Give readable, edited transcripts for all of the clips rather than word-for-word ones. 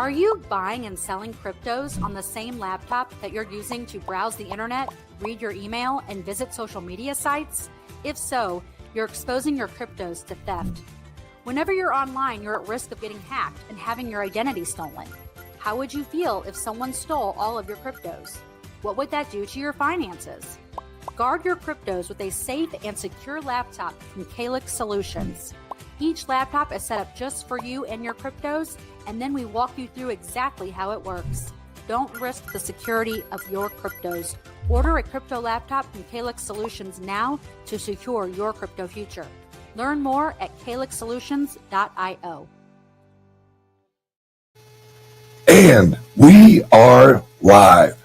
Are you buying and selling cryptos on the same laptop that you're using to browse the internet, read your email, and visit social media sites? If so, you're exposing your cryptos to theft. Whenever you're online, you're at risk of getting hacked and having your identity stolen. How would you feel if someone stole all of your cryptos? What would that do to your finances? Guard your cryptos with a safe and secure laptop from CALIX Solutions. Each laptop is set up just for you and your cryptos, and then we walk you through exactly how it works. Don't risk the security of your cryptos. Order a crypto laptop from CALIX Solutions now to secure your crypto future. Learn more at calixsolutions.io. And we are live.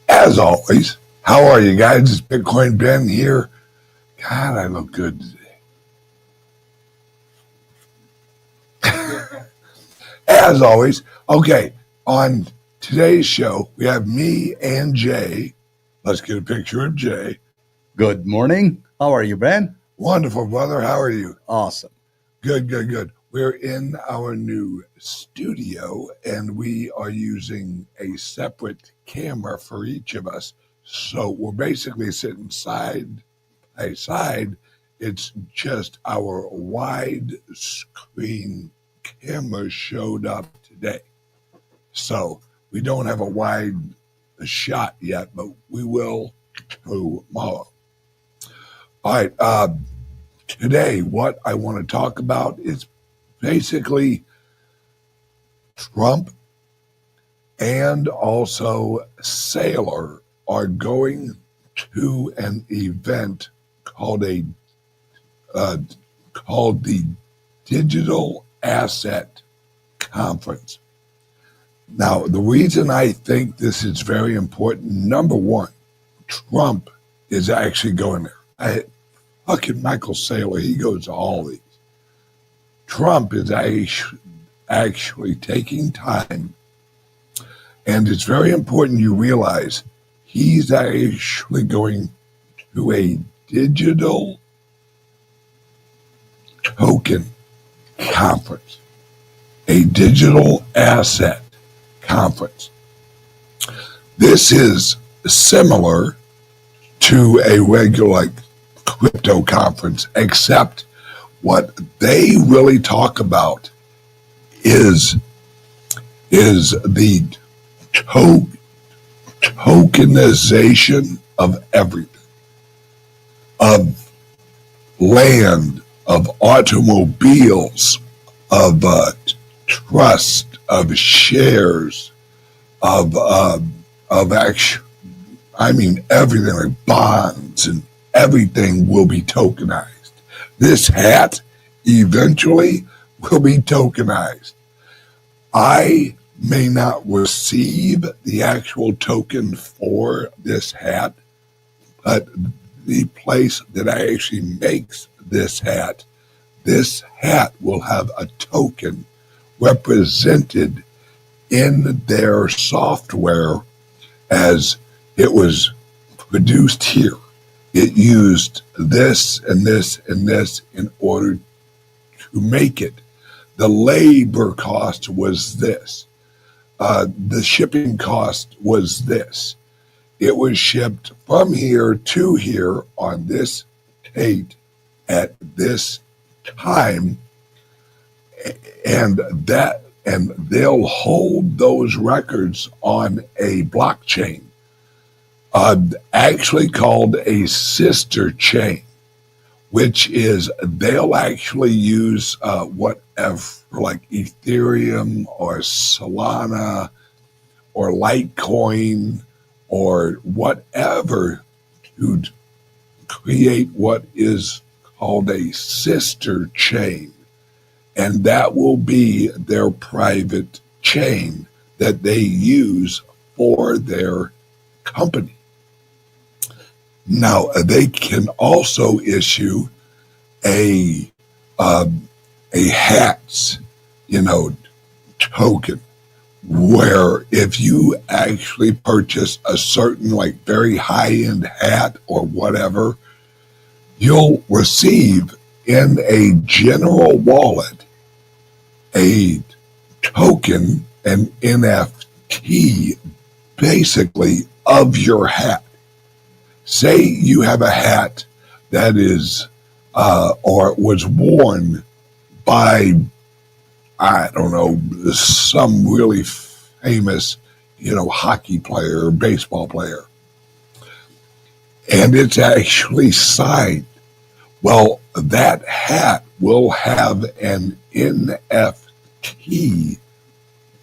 As always, how are you guys? It's Bitcoin Ben here. God, I look good today. As always, okay, on today's show, we have me and Jay. Let's get a picture of Jay. Good morning. How are you, Ben? Wonderful, brother. How are you? Awesome. Good, good, good. We're in our new studio, and we are using a separate camera for each of us. So we're basically sitting side by side. It's just our wide screen camera showed up today. So we don't have a wide shot yet, but we will tomorrow. All right. Today, what I want to talk about is basically Trump and also Saylor are going to an event called the Digital Asset Conference. Now, the reason I think this is very important, number one, Trump is actually going there. Fucking Michael Saylor, he goes to all these. Trump is actually taking time, and it's very important you realize he's actually going to a digital token conference, a digital asset conference. This is similar to a regular crypto conference, except what they really talk about is the tokenization of everything, of land, of automobiles, of trust, of shares, of everything, like bonds, and everything will be tokenized. This hat eventually will be tokenized. I may not receive the actual token for this hat, but the place that actually makes this hat will have a token represented in their software as it was produced here. It used this and this and this in order to make it. The labor cost was this. The shipping cost was this. It was shipped from here to here on this date at this time, and they'll hold those records on a blockchain, actually called a sister chain, which is they'll actually use whatever, like Ethereum or Solana or Litecoin or whatever, to create what is called a sister chain. And that will be their private chain that they use for their company. Now, they can also issue a hats, token, where if you actually purchase a certain very high-end hat or whatever, you'll receive in a general wallet a token an NFT basically of your hat. Say you have a hat that is or was worn by, I don't know, some really famous, hockey player or baseball player, and it's actually signed. Well, that hat will have an NFT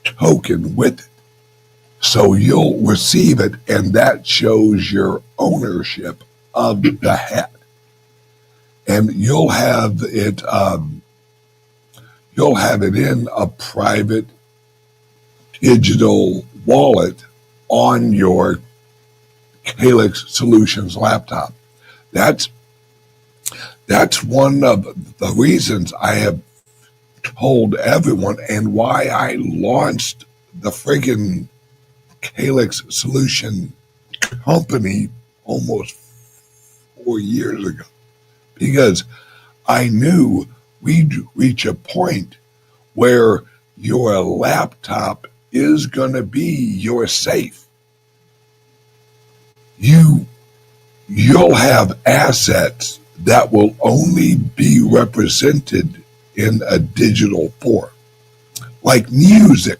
token with it. So you'll receive it, and that shows your ownership of the hat. And you'll have it in a private digital wallet on your CALIX Solutions laptop. That's one of the reasons I have told everyone, and why I launched the friggin' CALIX Solution company almost 4 years ago, because I knew we'd reach a point where your laptop is going to be your safe. You'll have assets that will only be represented in a digital form. Like music,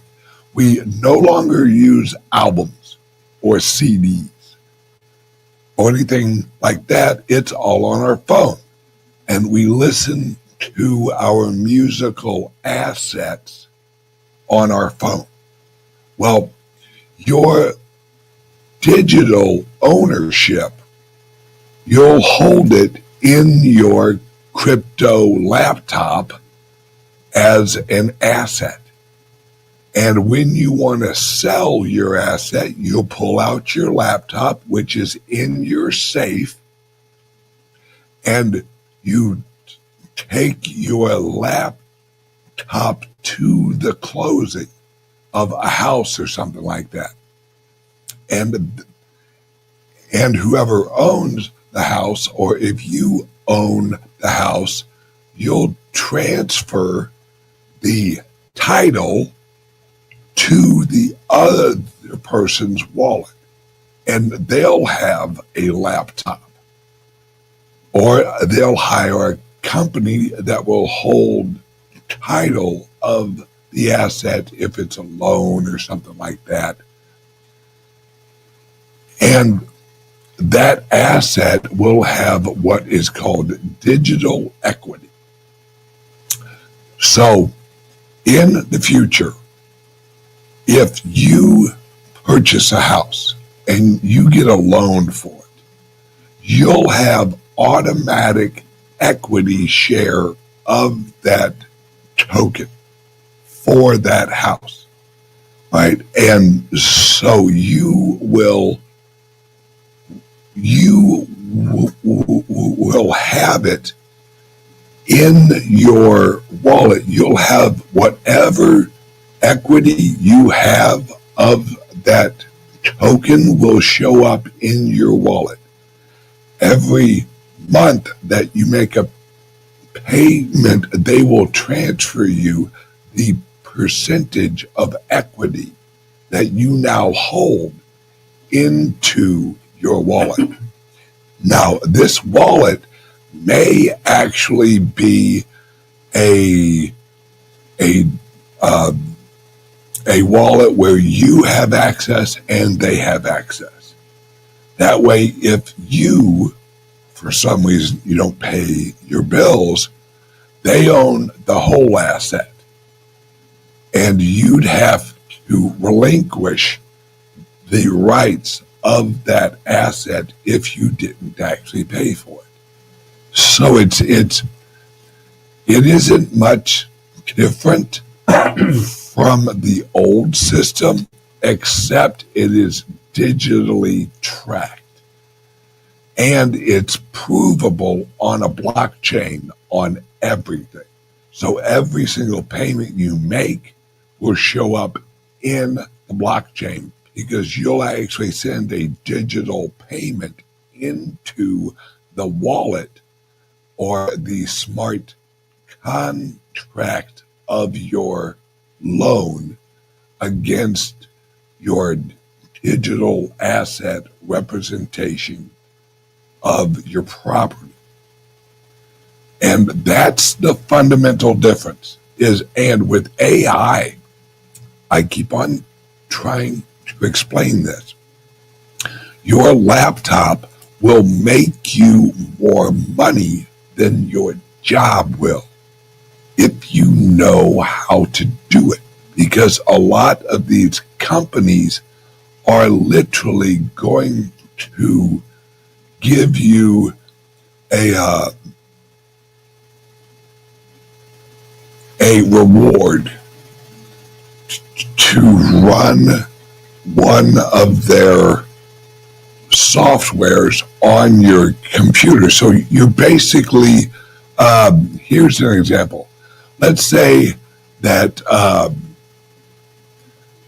we no longer use albums or CDs or anything like that. It's all on our phone. And we listen to our musical assets on our phone. Well, your digital ownership, you'll hold it in your crypto laptop as an asset. And when you want to sell your asset, you'll pull out your laptop, which is in your safe, and you take your laptop to the closing of a house or something like that. And whoever owns the house, or if you own the house, you'll transfer the title to the other person's wallet, and they'll have a laptop, or they'll hire a company that will hold title of the asset if it's a loan or something like that. And that asset will have what is called digital equity. So in the future, if you purchase a house and you get a loan for it, you'll have automatic equity share of that token for that house, right? And so you will have it in your wallet. You'll have whatever equity you have of that token will show up in your wallet. Every month that you make a payment, they will transfer you the percentage of equity that you now hold into your wallet. Now, this wallet may actually be a wallet where you have access and they have access. That way, if you, for some reason, you don't pay your bills, they own the whole asset. And you'd have to relinquish the rights of that asset if you didn't actually pay for it. So it isn't much different from the old system, except it is digitally tracked. And it's provable on a blockchain on everything. So every single payment you make will show up in the blockchain, because you'll actually send a digital payment into the wallet or the smart contract of your loan against your digital asset representation of your property. And that's the fundamental difference and with AI, I keep on trying to explain this. Your laptop will make you more money than your job will if you know how to do it. Because a lot of these companies are literally going to give you a reward to run one of their softwares on your computer. So you're basically, here's an example. Let's say that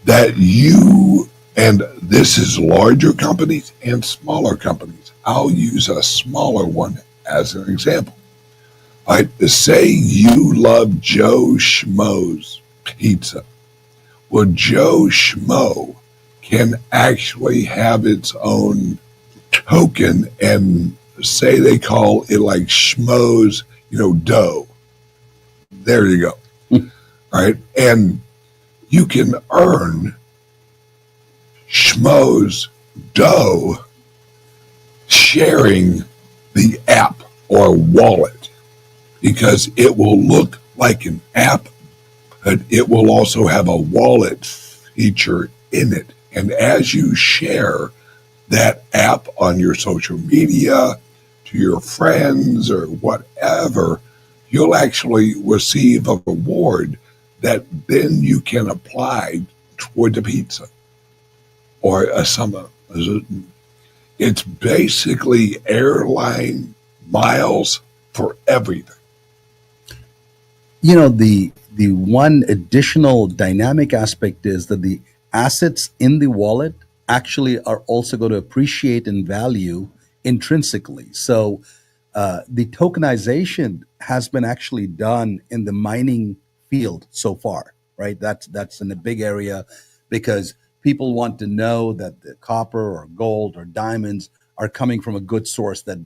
that you, and this is larger companies and smaller companies. I'll use a smaller one as an example. All right, say you love Joe Schmo's pizza. Well, Joe Schmo can actually have its own token and say they call it like Schmo's, dough. There you go. All right. And you can earn Schmo's dough sharing the app or wallet because it will look like an app, but it will also have a wallet feature in it. And as you share that app on your social media to your friends or whatever, you'll actually receive a reward that then you can apply toward the pizza or it's basically airline miles for everything. The one additional dynamic aspect is that the assets in the wallet actually are also going to appreciate in value intrinsically. So the tokenization has been actually done in the mining field so far, right? That's in a big area because people want to know that the copper or gold or diamonds are coming from a good source, that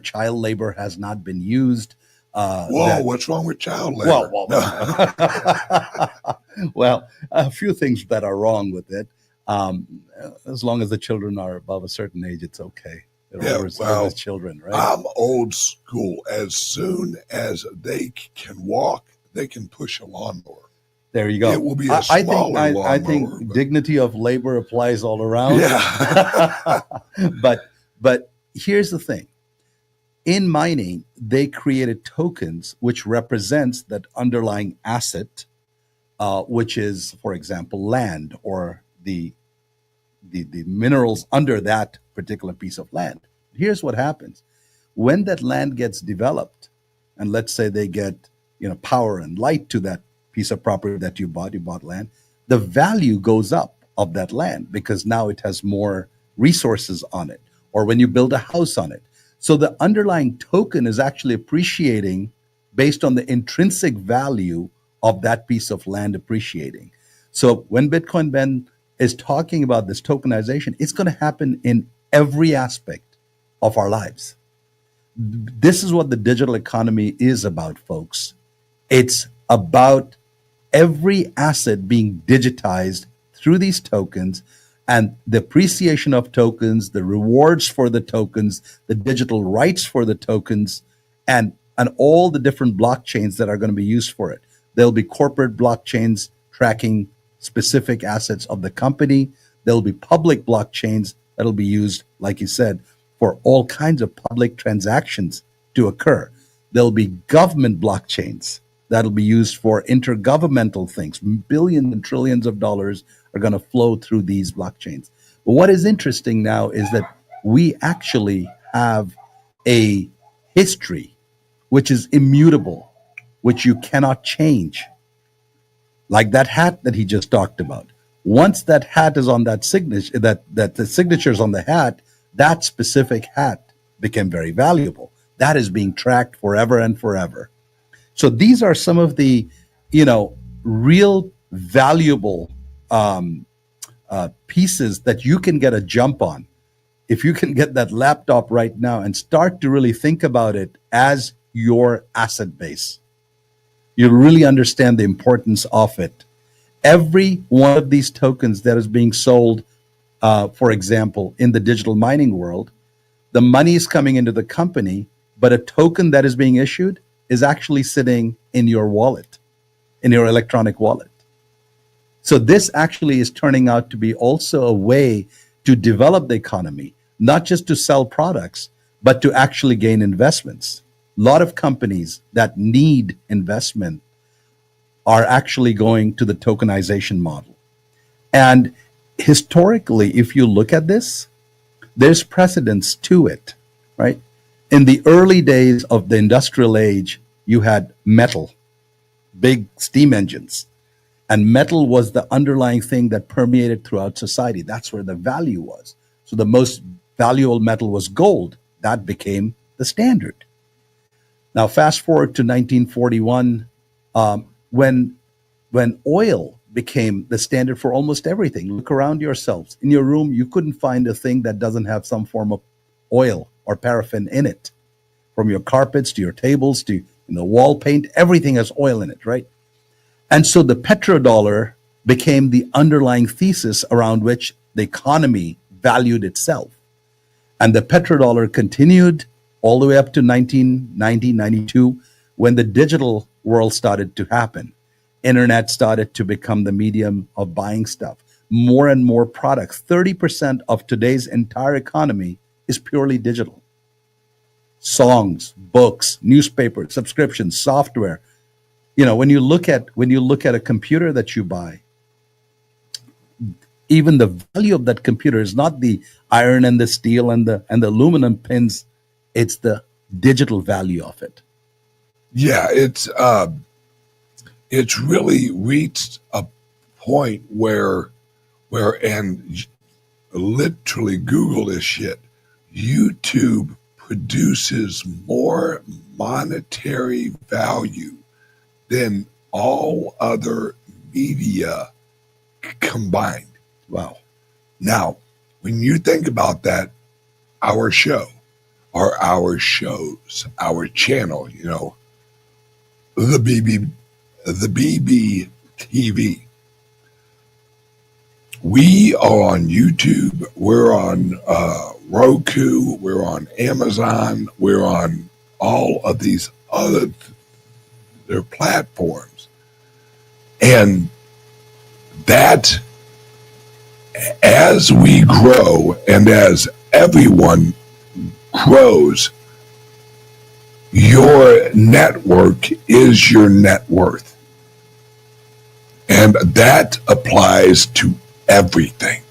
child labor has not been used. What's wrong with child labor? Well, a few things that are wrong with it. As long as the children are above a certain age, it's okay. They're always children, right? I'm old school. As soon as they can walk, they can push a lawnmower. There you go. It will be a smaller lawnmower. I think dignity of labor applies all around. Yeah. But here's the thing. In mining, they created tokens which represents that underlying asset, which is, for example, land or the minerals under that particular piece of land. Here's what happens. When that land gets developed, and let's say they get power and light to that piece of property that you bought land, the value goes up of that land because now it has more resources on it, or when you build a house on it. So the underlying token is actually appreciating based on the intrinsic value of that piece of land appreciating. So when Bitcoin Ben is talking about this tokenization, it's going to happen in every aspect of our lives. This is what the digital economy is about, folks. It's about every asset being digitized through these tokens, and the appreciation of tokens, the rewards for the tokens, the digital rights for the tokens, and all the different blockchains that are going to be used for it. There'll be corporate blockchains tracking specific assets of the company. There'll be public blockchains that'll be used, like you said, for all kinds of public transactions to occur. There'll be government blockchains that'll be used for intergovernmental things. Billions and trillions of dollars are going to flow through these blockchains. But what is interesting now is that we actually have a history which is immutable, which you cannot change. Like that hat that he just talked about. Once that hat is on that signature, that the signature's on the hat, that specific hat became very valuable. That is being tracked forever and forever. So these are some of the, real valuable pieces that you can get a jump on. If you can get that laptop right now and start to really think about it as your asset base, you'll really understand the importance of it. Every one of these tokens that is being sold, for example, in the digital mining world, the money is coming into the company, but a token that is being issued is actually sitting in your wallet, in your electronic wallet. So this actually is turning out to be also a way to develop the economy, not just to sell products, but to actually gain investments. A lot of companies that need investment are actually going to the tokenization model. And historically, if you look at this, there's precedence to it, right? In the early days of the industrial age, you had metal, big steam engines, and metal was the underlying thing that permeated throughout society. That's where the value was. So the most valuable metal was gold. That became the standard. Now, fast forward to 1941, when oil became the standard for almost everything. Look around yourselves. In your room, you couldn't find a thing that doesn't have some form of oil or paraffin in it. From your carpets to your tables to wall paint, everything has oil in it, right? And so the petrodollar became the underlying thesis around which the economy valued itself. And the petrodollar continued all the way up to 1990, 92, when the digital world started to happen. Internet started to become the medium of buying stuff. More and more products. 30% of today's entire economy is purely digital. Songs, books, newspapers, subscriptions, software. When you look at a computer that you buy, even the value of that computer is not the iron and the steel and the aluminum pins, it's the digital value of it. Yeah, it's really reached a point where and literally Google this shit. YouTube produces more monetary value than all other media combined. Wow. Now, when you think about that, our show or our shows, our channel, the BB TV. We are on YouTube. We're on Roku. We're on Amazon. We're on all of these other platforms. And that, as we grow and as everyone grows, your network is your net worth. And that applies to everything.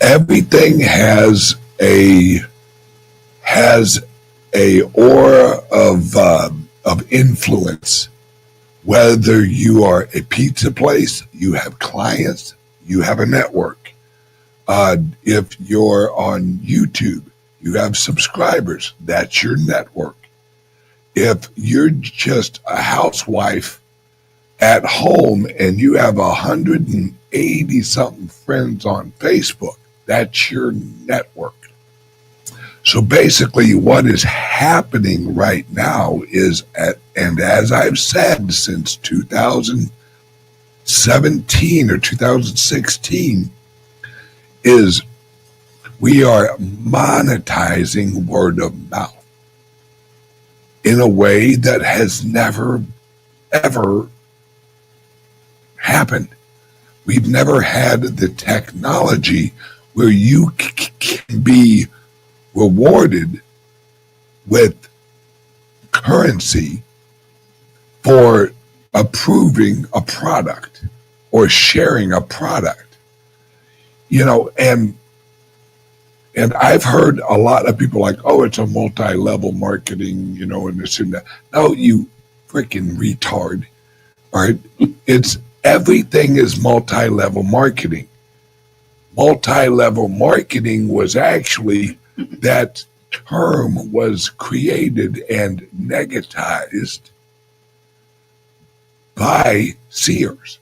Everything has a aura of influence. Whether you are a pizza place, you have clients, you have a network. If you're on YouTube, you have subscribers. That's your network. If you're just a housewife at home and you have 180 something friends on Facebook, that's your network. So basically what is happening right now is, and as I've said since 2017 or 2016, is we are monetizing word of mouth in a way that has never, ever happened. We've never had the technology where you can be rewarded with currency for approving a product or sharing a product. And I've heard a lot of people like, oh, it's a multi-level marketing, and this and that. No, you freaking retard. All right. Everything is multi-level marketing. Multi-level marketing was actually, that term was created and negatized by Sears.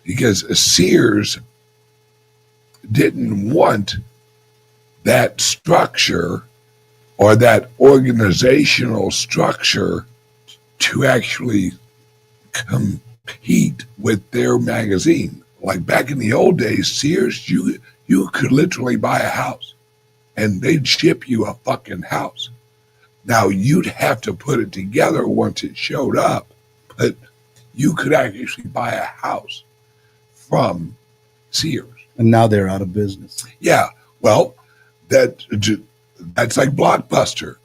because Sears didn't want that structure or that organizational structure to actually compete with their magazine. Like back in the old days, Sears, you could literally buy a house and they'd ship you a fucking house. Now you'd have to put it together once it showed up, but you could actually buy a house from Sears. And now they're out of business. Yeah, well, that's like Blockbuster.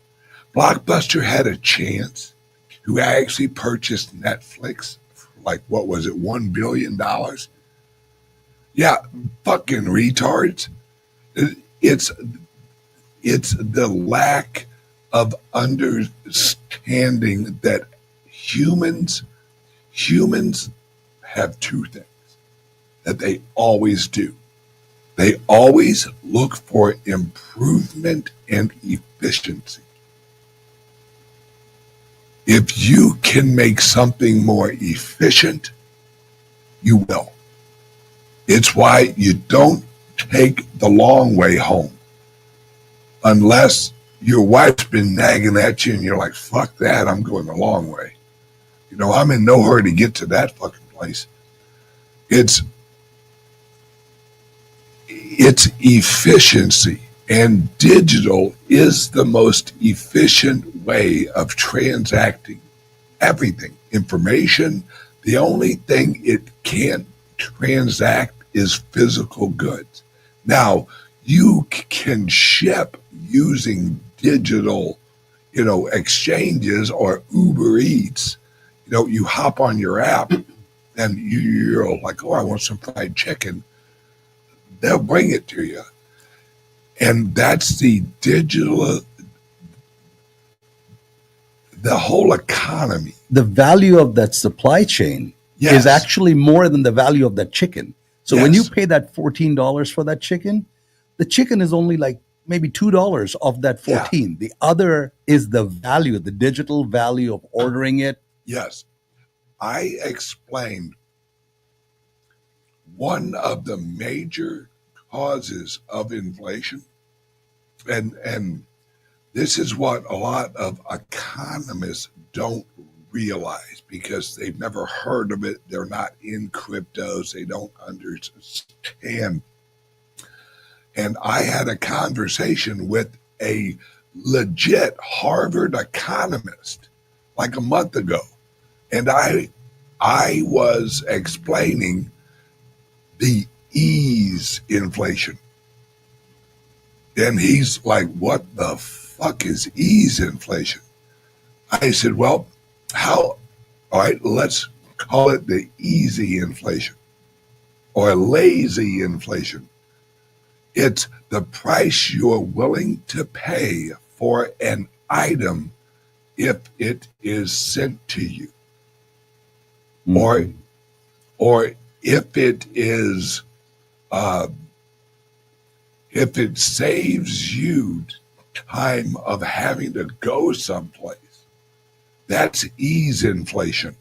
Blockbuster had a chance to actually purchase Netflix for like, what was it, $1 billion? Yeah, fucking retards. It's the lack of understanding that humans have two things that they always do. They always look for improvement and efficiency. If you can make something more efficient, you will. It's why you don't take the long way home unless your wife's been nagging at you and you're like, fuck that, I'm going the long way. You know, I'm in no hurry to get to that fucking place. It's efficiency, and digital is the most efficient way of transacting everything. Information, the only thing it can't transact is physical goods. Now, you can ship using digital, exchanges or Uber Eats. You hop on your app and you're like, oh, I want some fried chicken. They'll bring it to you. And that's the digital, the whole economy. The value of that supply chain is actually more than the value of that chicken. So when you pay that $14 for that chicken, the chicken is only like maybe $2 of that 14. The other is the value, the digital value of ordering it. Yes. I explained one of the major causes of inflation, and this is what a lot of economists don't realize because they've never heard of it. They're not in cryptos. They don't understand. And I had a conversation with a legit Harvard economist like a month ago. And I was explaining the ease inflation. And he's like, what the fuck is ease inflation? I said, well, all right, let's call it the easy inflation or lazy inflation. It's the price you're willing to pay for an item if it is sent to you. Mm-hmm. Or if it is, if it saves you time of having to go someplace. That's ease inflation.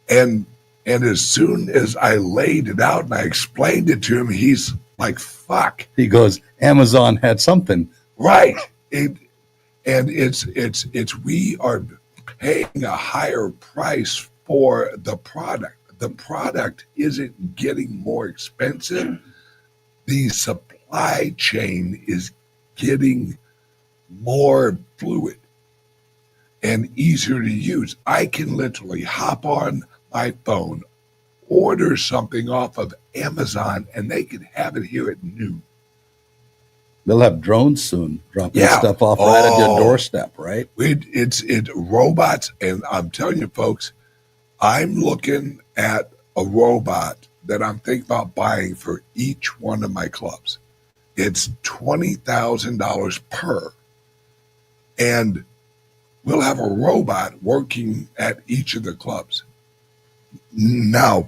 And as soon as I laid it out and I explained it to him, he's like, fuck. He goes, Amazon had something. Right. And it's we are paying a higher price for the product. The product isn't getting more expensive. The supply chain is getting more fluid and easier to use. I can literally hop on my phone, order something off of Amazon, and they can have it here at noon. They'll have drones soon dropping stuff off right at your doorstep, right? It's robots, and I'm telling you, folks, I'm looking at a robot that I'm thinking about buying for each one of my clubs. It's $20,000 per. And we'll have a robot working at each of the clubs. Now,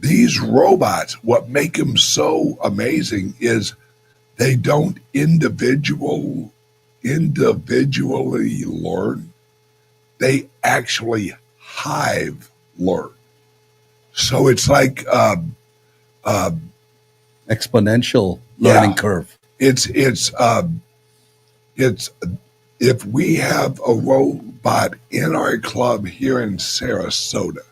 these robots, what make them so amazing is they don't individually learn. They actually hive learn. So it's like Exponential learning curve. It's if we have a robot in our club here in Sarasota,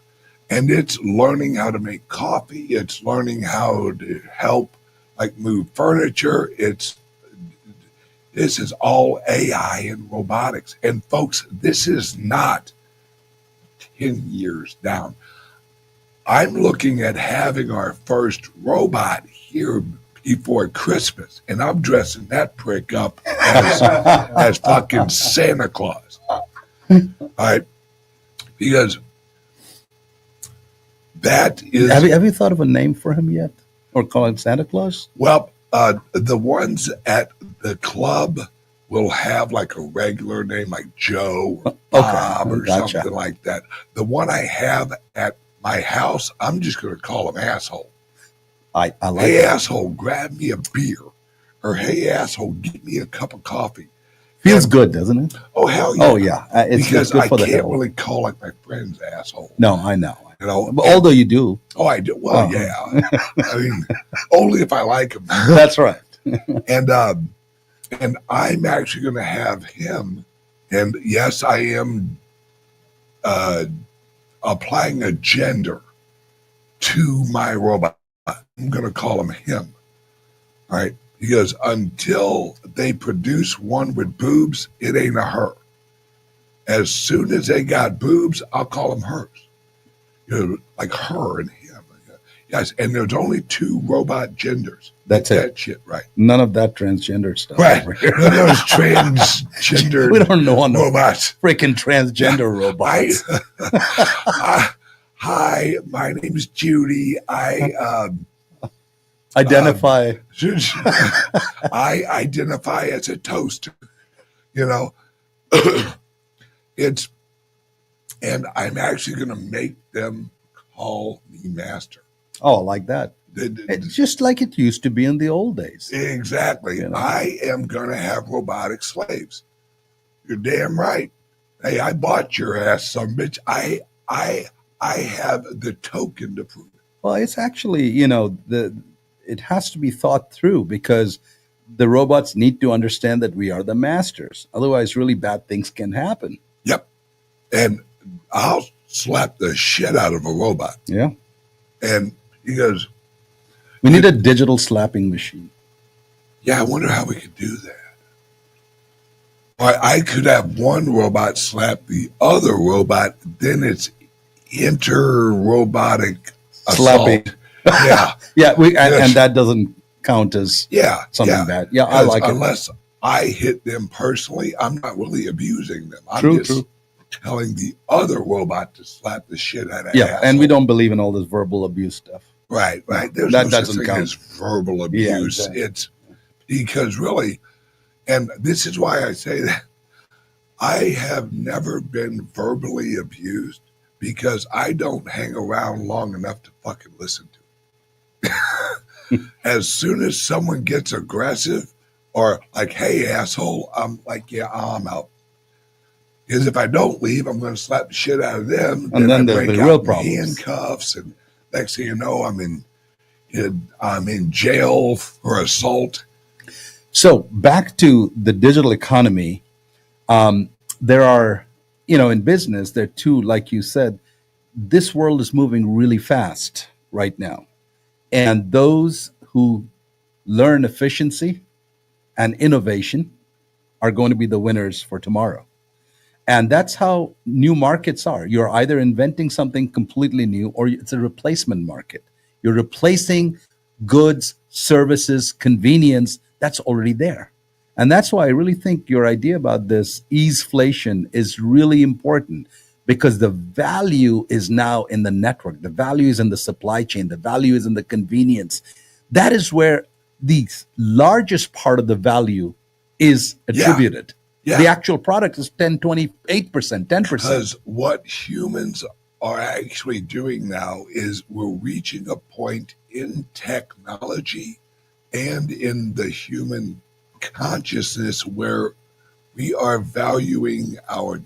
and it's learning how to make coffee, it's learning how to help like move furniture. This is all AI and robotics. And folks, this is not 10 years down. I'm looking at having our first robot here before Christmas, and I'm dressing that prick up as fucking Santa Claus. All right, because that is. Have you thought of a name for him yet, or call him Santa Claus? Well, the ones at the club will have like a regular name, like Joe or Bob or something like that. The one I have at my house, I'm just going to call him Asshole. I like Hey, that. Asshole, grab me a beer. Or, hey, Asshole, get me a cup of coffee. Feels good, doesn't it? Oh, hell yeah. Oh, yeah. Because good I for the can't health. really call like my friends Asshole. No, I know. You know, But although you do. Oh, I do. Well, yeah. I mean, only if I like him. That's right. And I'm actually going to have him, and yes, I am applying a gender to my robot. I'm going to call him him. All right. Because until they produce one with boobs, it ain't a her. As soon as they got boobs, I'll call them hers. You know, like her and him. Yes, and there's only 2 robot genders. That's Get it. that shit right. None of that transgender stuff. Right. Over here. None of those transgender We don't know on the robots. freaking transgender robots. Hi, my name is Judy. I Identify. I identify as a toaster. You know, and I'm actually going to make them call me master. Oh, like that. It's just like it used to be in the old days. Exactly. You know? I am going to have robotic slaves. You're damn right. Hey, I bought your ass, some bitch. I have the token to prove it. Well, it's actually, it has to be thought through because the robots need to understand that we are the masters. Otherwise, really bad things can happen. Yep. And I'll slap the shit out of a robot. Yeah. And he goes, we need a digital slapping machine. Yeah, I wonder how we could do that. I could have one robot slap the other robot, then it's inter-robotic slapping. Yeah. Yeah, and that doesn't count as something bad. Yeah, I like it. Unless I hit them personally, I'm not really abusing them. I'm True. telling the other robot to slap the shit out of and we don't believe in all this verbal abuse stuff. Right. There's that no doesn't such thing count as verbal abuse. Yeah, exactly. It's because really, and this is why I say that I have never been verbally abused because I don't hang around long enough to fucking listen to it. As soon as someone gets aggressive or like, hey, asshole, I'm like, yeah, I'm out. Because if I don't leave, I'm going to slap the shit out of them. And then there's the real problems. Handcuffs, and next thing you know, I'm in jail for assault. So back to the digital economy, there are, in business, there are 2, like you said, this world is moving really fast right now. And those who learn efficiency and innovation are going to be the winners for tomorrow. And that's how new markets are. You're either inventing something completely new or it's a replacement market. You're replacing goods, services, convenience that's already there. And that's why I really think your idea about this easeflation is really important because the value is now in the network. The value is in the supply chain. The value is in the convenience. That is where the largest part of the value is attributed. Yeah. The actual product is 10, 28%, 10%. Because what humans are actually doing now is we're reaching a point in technology and in the human consciousness where we are valuing our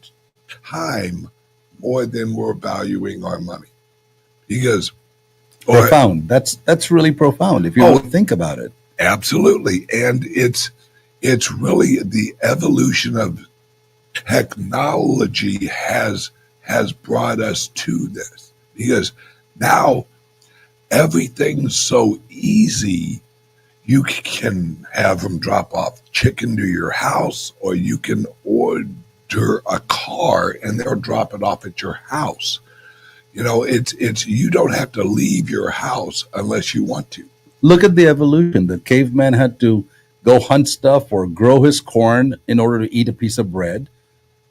time more than we're valuing our money. Because Or Profound. That's really profound if you Oh, really think about it. absolutely. And it's really the evolution of technology has brought us to this, because now everything's so easy. You can have them drop off chicken to your house, or you can order a car and they'll drop it off at your house. It's you don't have to leave your house unless you want to. Look at the evolution. The caveman had to go hunt stuff or grow his corn in order to eat a piece of bread.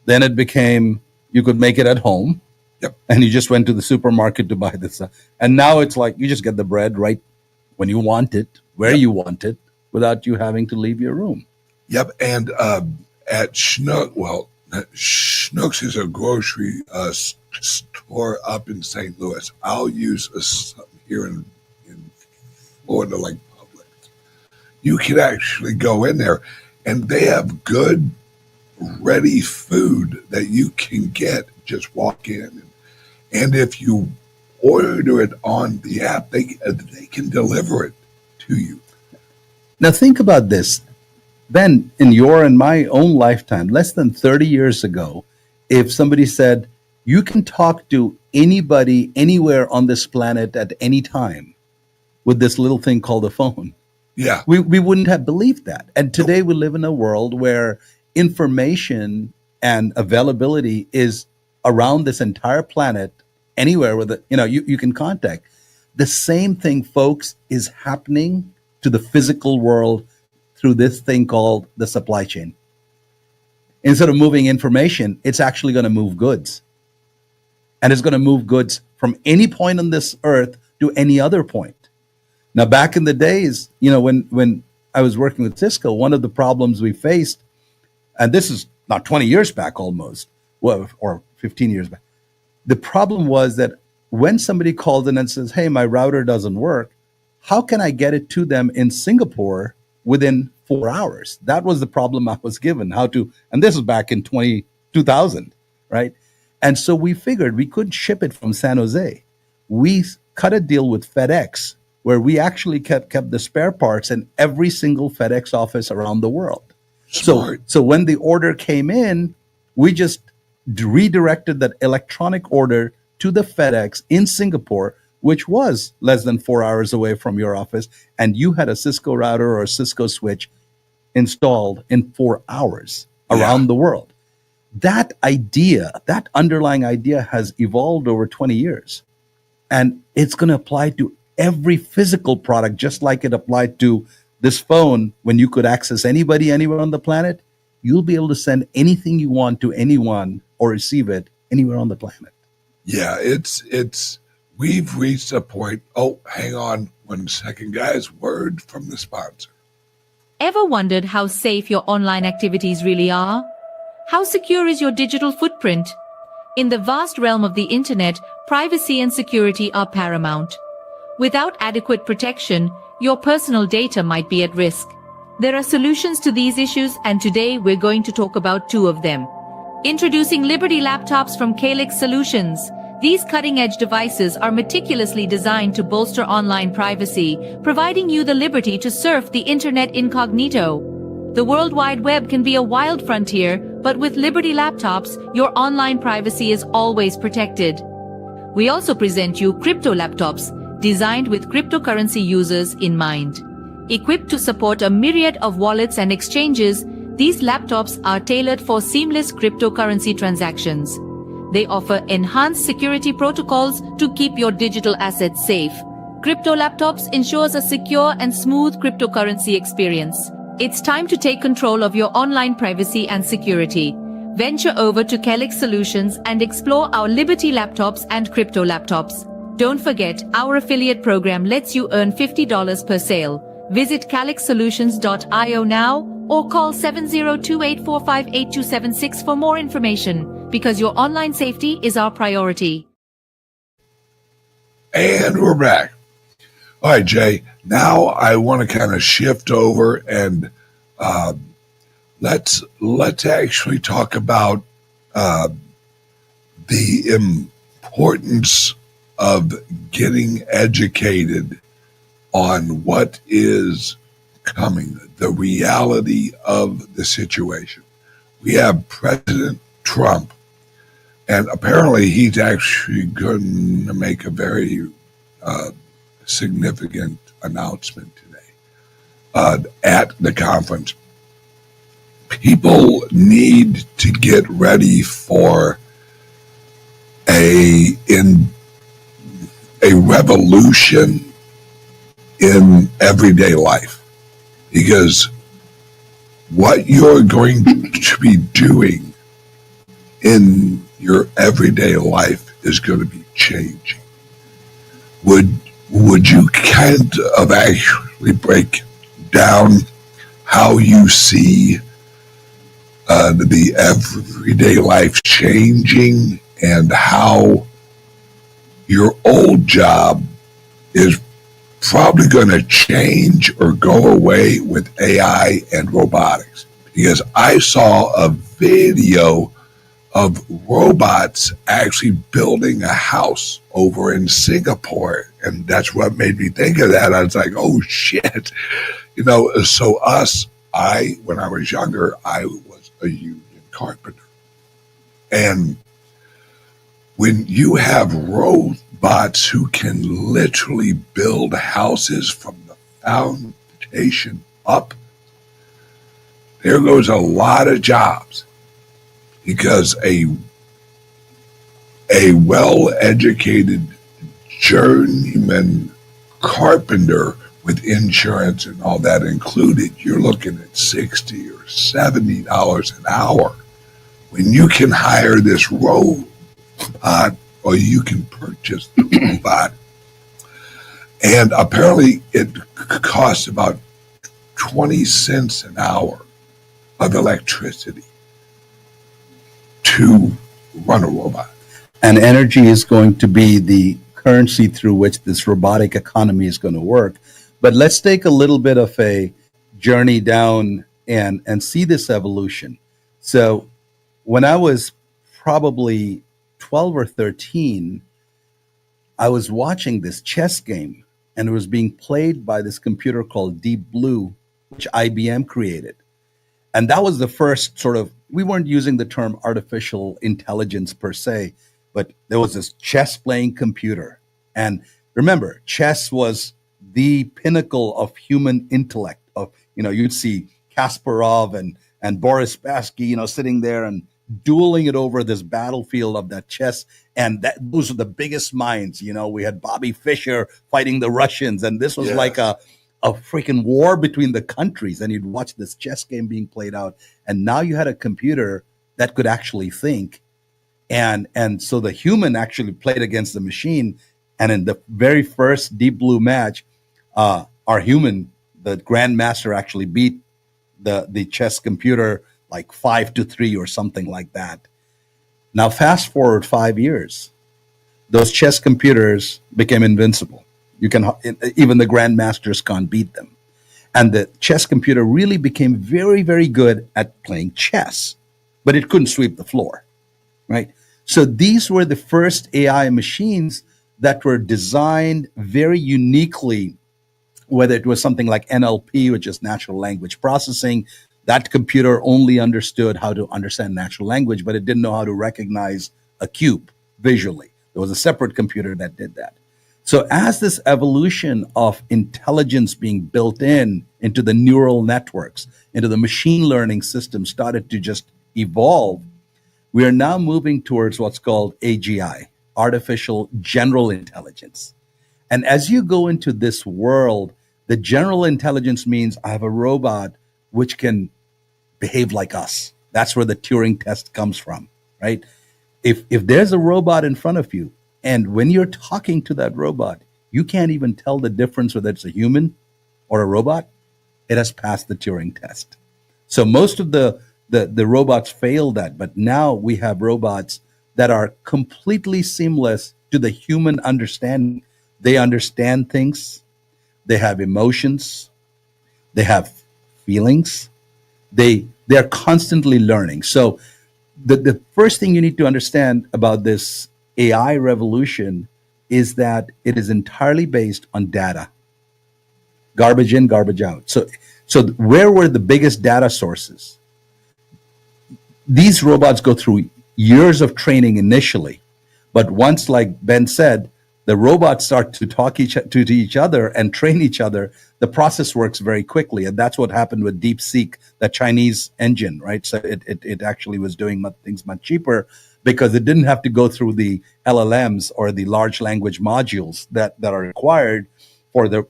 Then it became you could make it at home, Yep. and you just went to the supermarket to buy this stuff. And now it's like you just get the bread right when you want it, where Yep. you want it, without you having to leave your room. Yep. And at Schnucks is a grocery store up in St. Louis. I'll use something here in Florida, like Publix. You can actually go in there, and they have good, ready food that you can get. Just walk in, and if you order it on the app, they can deliver it to you. Now think about this. Ben, in your and my own lifetime, less than 30 years ago, if somebody said, you can talk to anybody anywhere on this planet at any time with this little thing called a phone, Yeah. we wouldn't have believed that. And today we live in a world where information and availability is around this entire planet, anywhere with it, you can contact. The same thing, folks, is happening to the physical world through this thing called the supply chain. Instead of moving information, it's actually going to move goods. And it's going to move goods from any point on this earth to any other point. Now, back in the days, when I was working with Cisco, one of the problems we faced, and this is not 20 years back almost, well, or 15 years back, the problem was that when somebody called in and says, hey, my router doesn't work, how can I get it to them in Singapore within 4 hours? That was the problem I was given. And this was back in 2000, right? And so we figured we couldn't ship it from San Jose. We cut a deal with FedEx where we actually kept the spare parts in every single FedEx office around the world. Smart. So when the order came in, we just redirected that electronic order to the FedEx in Singapore, which was less than 4 hours away from your office, and you had a Cisco router or a Cisco switch installed in 4 hours around the world. That idea, that underlying idea has evolved over 20 years. And it's going to apply to every physical product, just like it applied to this phone. When you could access anybody anywhere on the planet, you'll be able to send anything you want to anyone or receive it anywhere on the planet. Yeah, we've reached a point. Oh, hang on 1 second, guys. Word from the sponsor. Ever wondered how safe your online activities really are? How secure is your digital footprint? In the vast realm of the internet, privacy and security are paramount. Without adequate protection, your personal data might be at risk. There are solutions to these issues, and today we're going to talk about two of them. Introducing Liberty laptops from CALIX Solutions. These cutting-edge devices are meticulously designed to bolster online privacy, providing you the liberty to surf the internet incognito. The World Wide Web can be a wild frontier, but with Liberty laptops, your online privacy is always protected. We also present you crypto laptops, designed with cryptocurrency users in mind. Equipped to support a myriad of wallets and exchanges, these laptops are tailored for seamless cryptocurrency transactions. They offer enhanced security protocols to keep your digital assets safe. Crypto laptops ensures a secure and smooth cryptocurrency experience. It's time to take control of your online privacy and security. Venture over to CALIX Solutions and explore our Liberty laptops and crypto laptops. Don't forget, our affiliate program lets you earn $50 per sale. Visit calixsolutions.io now or call 702-845-8276 for more information, because your online safety is our priority. And we're back. All right, Jay. Now I want to kind of shift over and let's actually talk about the importance of getting educated on what is coming, the reality of the situation. We have President Trump, and apparently he's actually going to make a very significant announcement today at the conference. People need to get ready for a revolution in everyday life, because what you're going to be doing in your everyday life is going to be changing. Would you kind of actually break down how you see the everyday life changing, and how your old job is probably going to change or go away with AI and robotics? Because I saw a video of robots actually building a house over in Singapore, and that's what made me think of that. I was like, oh shit. So when I was younger, I was a union carpenter. And when you have robots who can literally build houses from the foundation up, there goes a lot of jobs, because a well-educated journeyman carpenter with insurance and all that included, you're looking at $60 or $70 an hour. When you can hire this robot, or you can purchase the robot, and apparently it costs about 20 cents an hour of electricity to run a robot. And energy is going to be the currency through which this robotic economy is going to work. But let's take a little bit of a journey down and see this evolution. So when I was probably 12 or 13, I was watching this chess game, and it was being played by this computer called Deep Blue, which IBM created. And that was the first sort of, we weren't using the term artificial intelligence per se, but there was this chess playing computer. And remember, chess was the pinnacle of human intellect. You'd see Kasparov and Boris Spassky, sitting there and dueling it over this battlefield of that chess. And those are the biggest minds. We had Bobby Fischer fighting the Russians, and this was like a freaking war between the countries. And you'd watch this chess game being played out. And now you had a computer that could actually think. And so the human actually played against the machine. And in the very first Deep Blue match, our human, the grandmaster, actually beat the chess computer like 5-3 or something like that. Now, fast forward 5 years, those chess computers became invincible. Even the grandmasters can't beat them. And the chess computer really became very, very good at playing chess, but it couldn't sweep the floor, right? So these were the first AI machines that were designed very uniquely, whether it was something like NLP, which is natural language processing. That computer only understood how to understand natural language, but it didn't know how to recognize a cube visually. There was a separate computer that did that. So as this evolution of intelligence being built into the neural networks, into the machine learning system started to just evolve, we are now moving towards what's called AGI, artificial general intelligence. And as you go into this world, the general intelligence means I have a robot which can behave like us. That's where the Turing test comes from, right? If there's a robot in front of you, and when you're talking to that robot, you can't even tell the difference whether it's a human or a robot, it has passed the Turing test. So most of the robots fail that, but now we have robots that are completely seamless to the human understanding. They understand things, they have emotions, they have feelings, they're constantly learning. So the first thing you need to understand about this AI revolution is that it is entirely based on data, garbage in, garbage out. So where were the biggest data sources? These robots go through years of training initially, but once, like Ben said, the robots start to talk to each other and train each other, the process works very quickly. And that's what happened with DeepSeek, the Chinese engine, right? So it actually was doing things much cheaper because it didn't have to go through the LLMs or the large language modules that are required for the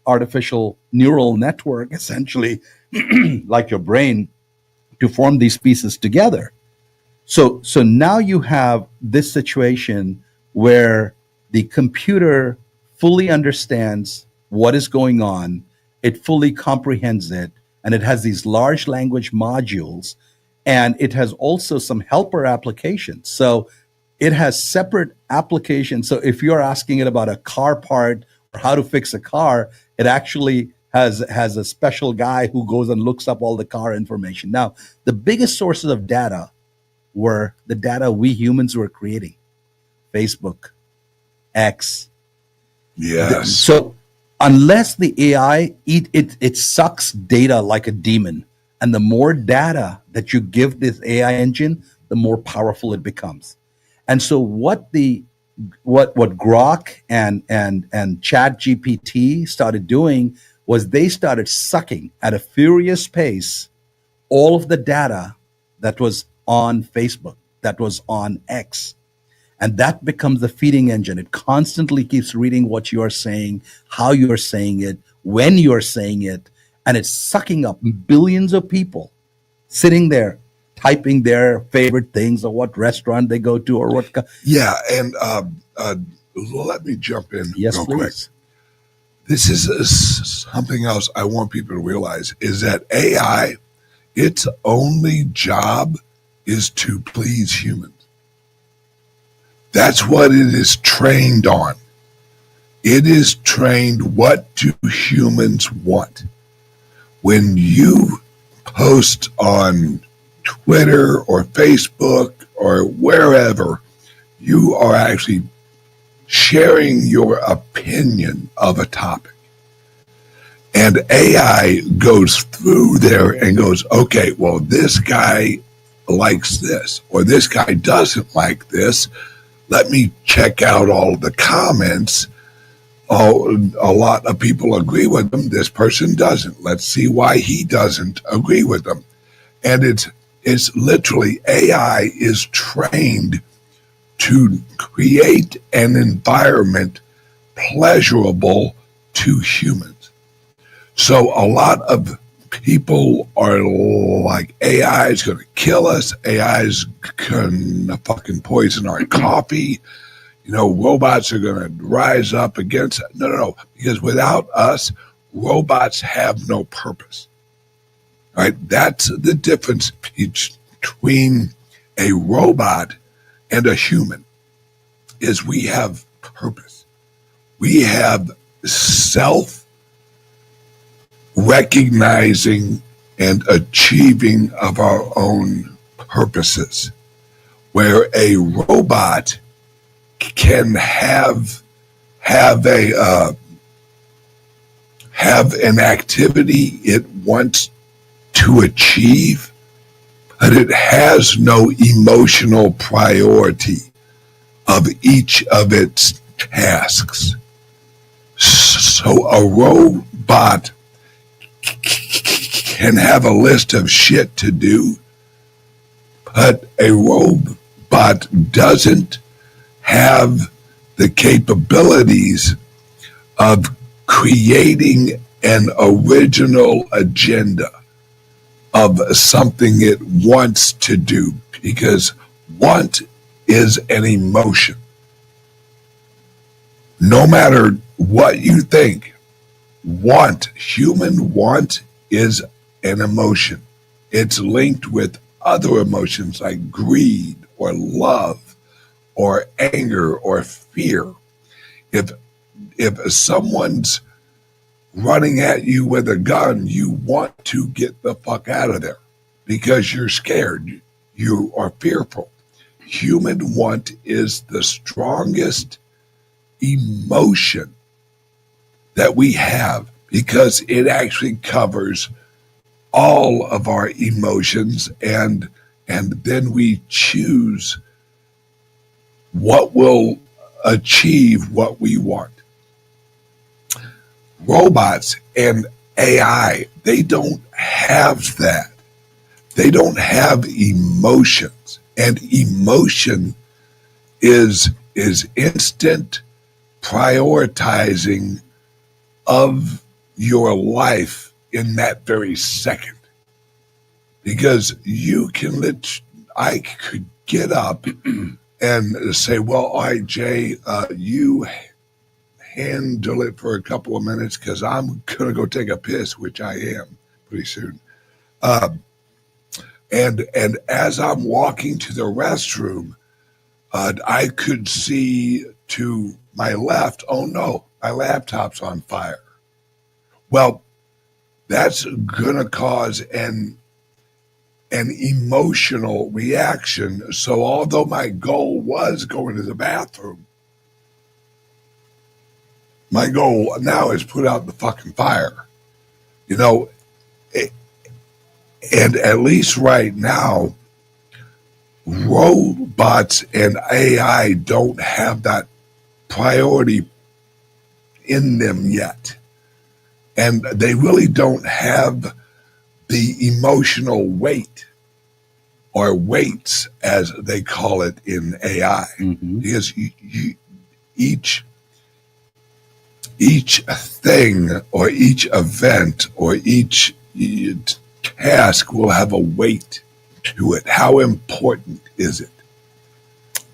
artificial neural network, essentially, like your brain, to form these pieces together. So now you have this situation where the computer fully understands what is going on, it fully comprehends it, and it has these large language modules, and it has also some helper applications. So it has separate applications. So if you're asking it about a car part or how to fix a car, it actually has a special guy who goes and looks up all the car information. Now, the biggest sources of data were the data we humans were creating. Facebook, X. Yes. So unless the AI, it sucks data like a demon. And the more data that you give this AI engine, the more powerful it becomes. And so what Grok and Chat GPT started doing was they started sucking at a furious pace all of the data that was on Facebook, that was on X. And that becomes the feeding engine. It constantly keeps reading what you are saying, how you are saying it, when you are saying it, and it's sucking up billions of people sitting there typing their favorite things or what restaurant they go to or what. Yeah, and let me jump in Yes, real please. quick. This is something else I want people to realize is that AI, its only job is to please humans. That's what it is trained on. It is trained what do humans want. When you post on Twitter or Facebook or wherever, you are actually sharing your opinion of a topic. And AI goes through there and goes, okay, well, this guy likes this, or this guy doesn't like this. Let me check out all the comments. Oh, a lot of people agree with them. This person doesn't. Let's see why he doesn't agree with them. And it's literally AI is trained to create an environment pleasurable to humans. So a lot of people are like, AI is going to kill us. AI is going to fucking poison our coffee. You know, robots are going to rise up against it. No. Because without us, robots have no purpose. Right? That's the difference between a robot and a human, is we have purpose. We have self-recognizing and achieving of our own purposes, where a robot can have an activity it wants to achieve, but it has no emotional priority of each of its tasks. So a robot can have a list of shit to do, but a robot doesn't have the capabilities of creating an original agenda of something it wants to do, because want is an emotion. No matter what you think, human want is an emotion. It's linked with other emotions like greed or love or anger or fear. If someone's running at you with a gun, you want to get the fuck out of there because you're scared. You are fearful. Human want is the strongest emotion that we have, because it actually covers all of our emotions, and then we choose what will achieve what we want. Robots and AI, they don't have that. They don't have emotions, and emotion is instant prioritizing of your life in that very second. Because I could get up and say, well, all right, Jay, you handle it for a couple of minutes because I'm going to go take a piss, which I am pretty soon. And as I'm walking to the restroom, I could see to my left, oh no, my laptop's on fire. Well, that's going to cause an emotional reaction. So although my goal was going to the bathroom, my goal now is put out the fucking fire. You know, and at least right now, robots and AI don't have that priority in them yet. And they really don't have the emotional weight, or weights as they call it in AI. Mm-hmm. Because each thing or each event or each task will have a weight to it. How important is it?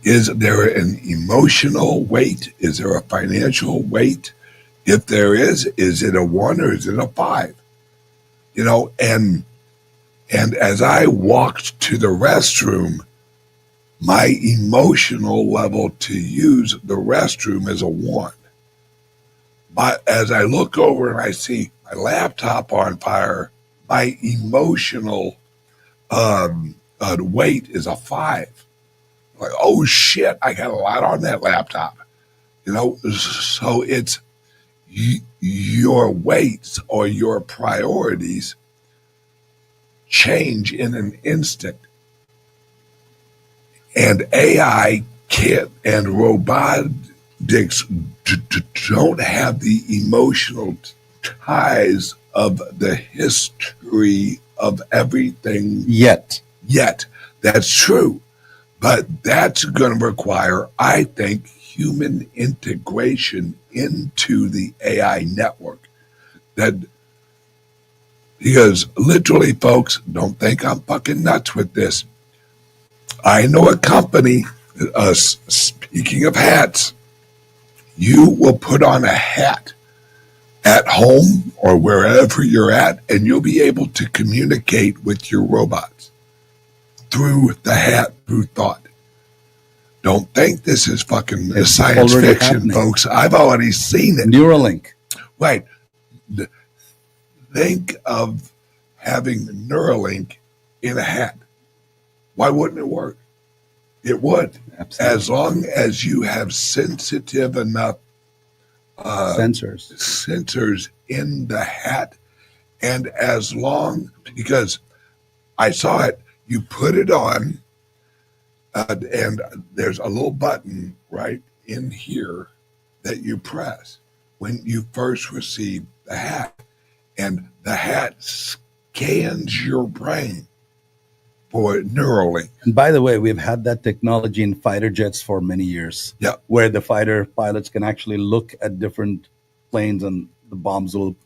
Is there an emotional weight? Is there a financial weight? If there is it a 1 or is it a 5? You know, and as I walked to the restroom, my emotional level to use the restroom is a 1. But as I look over and I see my laptop on fire, my emotional weight is a 5. Like, oh shit, I got a lot on that laptop. You know, so it's your weights or your priorities change in an instant. And AI can't, and robotics don't have the emotional ties of the history of everything yet. That's true. But that's going to require, I think, human integration into the AI network. Because literally, folks, don't think I'm fucking nuts with this. I know a company, speaking of hats, you will put on a hat at home or wherever you're at, and you'll be able to communicate with your robots through the hat, through thought. Don't think this is fucking science fiction, happening. Folks. I've already seen it. Neuralink. Right. Think of having Neuralink in a hat. Why wouldn't it work? It would. Absolutely. As long as you have sensitive enough sensors in the hat, and as long, because I saw it, you put it on, and there's a little button right in here that you press when you first receive the hat, and the hat scans your brain for Neuralink. And by the way, we've had that technology in fighter jets for many years. Yeah, where the fighter pilots can actually look at different planes and the bombs will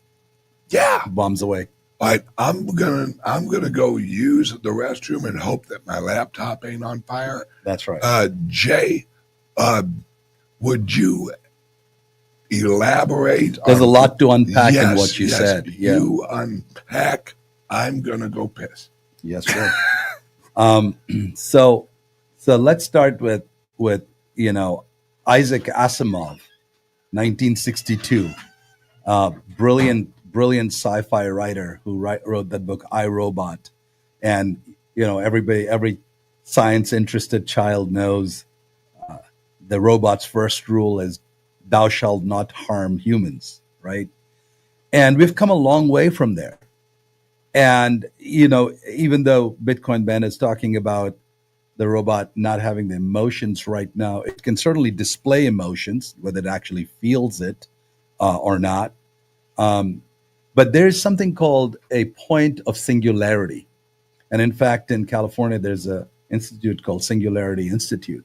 bombs away. But I'm gonna go use the restroom and hope that my laptop ain't on fire. That's right. Jay, would you elaborate? There's a lot to unpack in what you said. Yeah. You unpack. I'm gonna go piss. Yes, sir. So let's start with Isaac Asimov, 1962, brilliant sci-fi writer who wrote that book I, Robot. And every science interested child knows the robot's first rule is thou shalt not harm humans, right? And we've come a long way from there. And, even though Bitcoin Ben is talking about the robot not having the emotions right now, it can certainly display emotions, whether it actually feels it or not. But there's something called a point of singularity. And in fact, in California, there's an institute called Singularity Institute.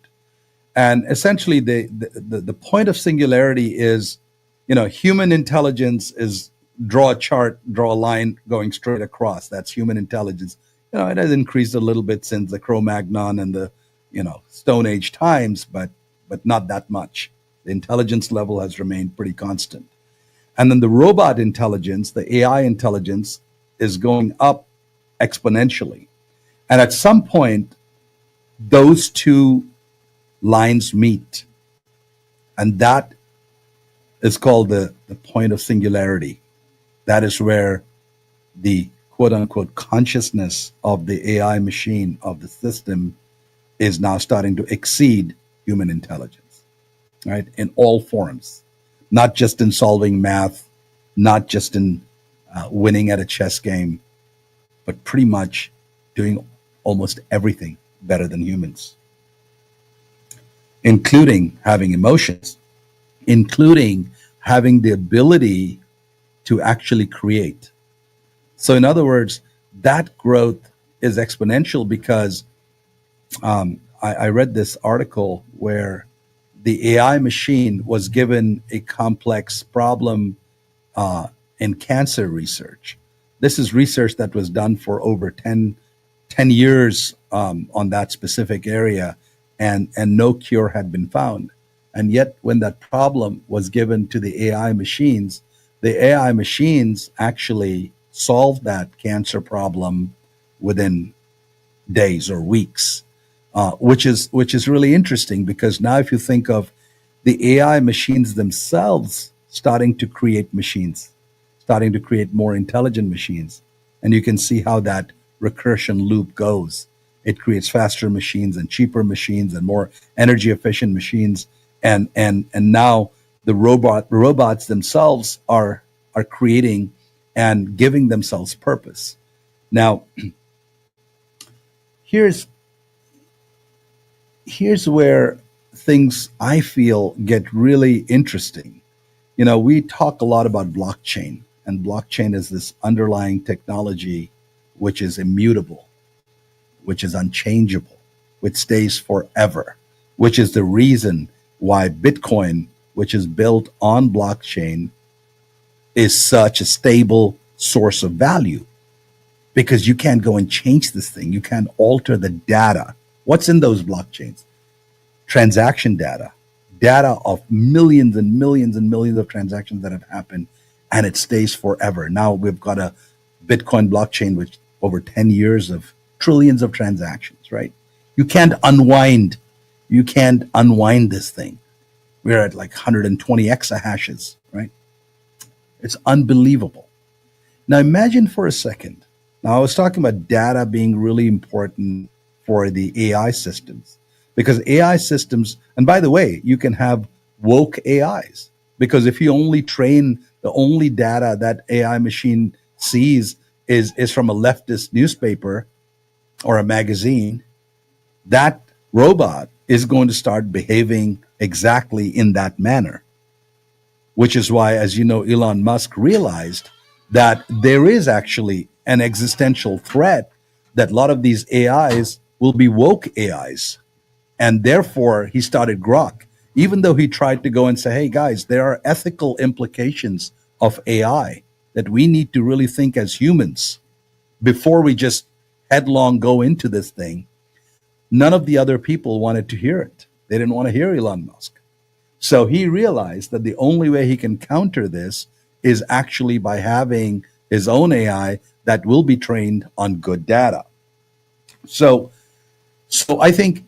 And essentially, the point of singularity is, human intelligence is draw a chart, draw a line going straight across. That's human intelligence. It has increased a little bit since the Cro-Magnon and the, Stone Age times, but not that much. The intelligence level has remained pretty constant. And then the robot intelligence, the AI intelligence, is going up exponentially. And at some point, those two lines meet. And that is called the point of singularity. That is where the quote unquote consciousness of the AI machine, of the system, is now starting to exceed human intelligence, right? In all forms, not just in solving math, not just in winning at a chess game, but pretty much doing almost everything better than humans, including having emotions, including having the ability to actually create. So in other words, that growth is exponential because I read this article where the AI machine was given a complex problem in cancer research. This is research that was done for over 10 years on that specific area, and no cure had been found. And yet, when that problem was given to the AI machines actually solved that cancer problem within days or weeks, which is really interesting, because now if you think of the AI machines themselves starting to create machines, starting to create more intelligent machines, and you can see how that recursion loop goes. It creates faster machines and cheaper machines and more energy efficient machines, and now the robots themselves are creating and giving themselves purpose. Now, here's where things I feel get really interesting. We talk a lot about blockchain, and blockchain is this underlying technology which is immutable, which is unchangeable, which stays forever, which is the reason why Bitcoin, which is built on blockchain, is such a stable source of value, because you can't go and change this thing. You can't alter the data. What's in those blockchains? Transaction data of millions and millions and millions of transactions that have happened, and it stays forever. Now we've got a Bitcoin blockchain which over 10 years of trillions of transactions, right? You can't unwind this thing. We're at like 120 exahashes, right? It's unbelievable. Now imagine for a second. Now I was talking about data being really important for the AI systems, because AI systems, and by the way, you can have woke AIs, because if you only train the only data that AI machine sees is from a leftist newspaper or a magazine, that robot is going to start behaving exactly in that manner. Which is why, as you know, Elon Musk realized that there is actually an existential threat that a lot of these AIs will be woke AIs. And therefore, he started Grok, even though he tried to go and say, hey, guys, there are ethical implications of AI that we need to really think as humans before we just headlong go into this thing. None of the other people wanted to hear it. They didn't want to hear Elon Musk. So he realized that the only way he can counter this is actually by having his own AI that will be trained on good data. So I think,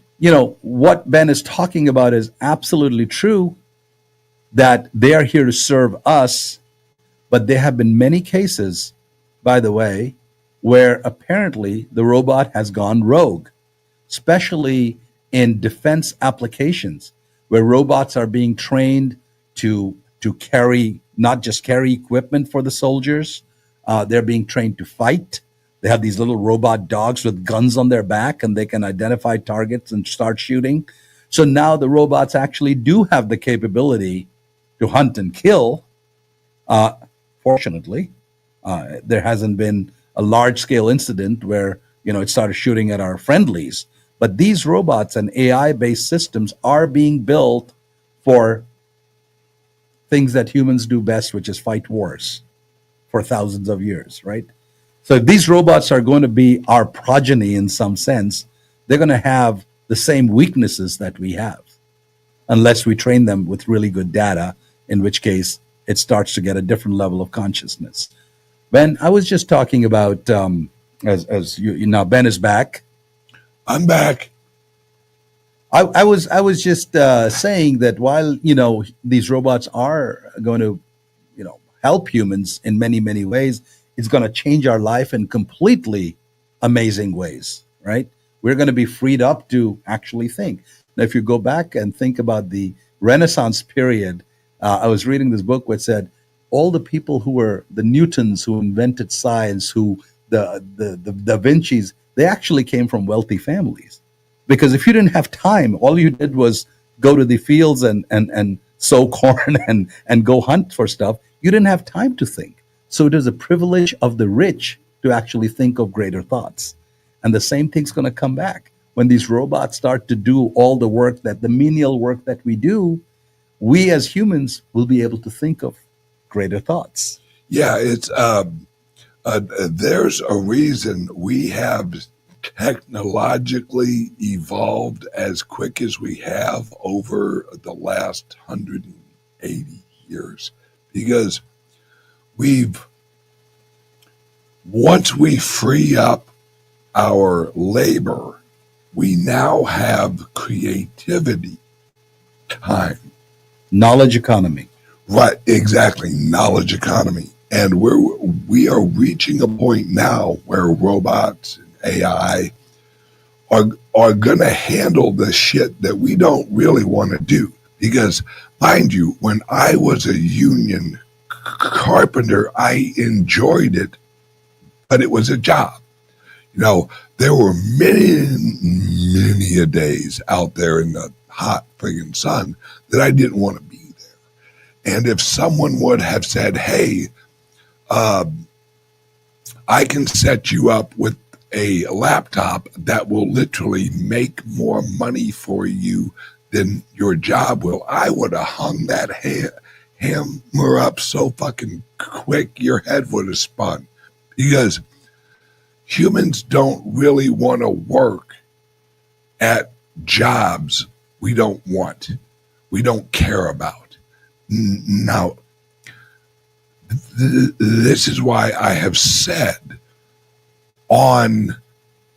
what Ben is talking about is absolutely true, that they are here to serve us, but there have been many cases, by the way, where apparently the robot has gone rogue, especially in defense applications, where robots are being trained to carry, not just carry equipment for the soldiers. They're being trained to fight. They have these little robot dogs with guns on their back, and they can identify targets and start shooting. So now the robots actually do have the capability to hunt and kill. Fortunately, there hasn't been a large-scale incident where it started shooting at our friendlies. But these robots and AI-based systems are being built for things that humans do best, which is fight wars for thousands of years, right? So if these robots are going to be our progeny in some sense, they're going to have the same weaknesses that we have, unless we train them with really good data, in which case it starts to get a different level of consciousness. Ben, I was just talking about, as you now, Ben is back. I'm back. I was just saying that while these robots are going to help humans in many, many ways, it's going to change our life in completely amazing ways, right? We're going to be freed up to actually think. Now, if you go back and think about the Renaissance period, I was reading this book which said all the people who were the Newtons who invented science, who the Da Vinci's, they actually came from wealthy families. Because if you didn't have time, all you did was go to the fields and sow corn and go hunt for stuff. You didn't have time to think. So it is a privilege of the rich to actually think of greater thoughts. And the same thing's going to come back. When these robots start to do all the work, the menial work that we do, we as humans will be able to think of greater thoughts. Yeah, it's there's a reason we have technologically evolved as quick as we have over the last 180 years, because once we free up our labor, we now have creativity time. Knowledge economy. Right, exactly, knowledge economy. And we are reaching a point now where robots and AI are going to handle the shit that we don't really want to do. Because, mind you, when I was a union carpenter, I enjoyed it, but it was a job. There were many days out there in the hot friggin' sun that I didn't want to be there. And if someone would have said, hey, I can set you up with a laptop that will literally make more money for you than your job will, I would have hung that hammer up so fucking quick your head would have spun. Because humans don't really want to work at jobs we don't want, we don't care about. Now, this is why I have said on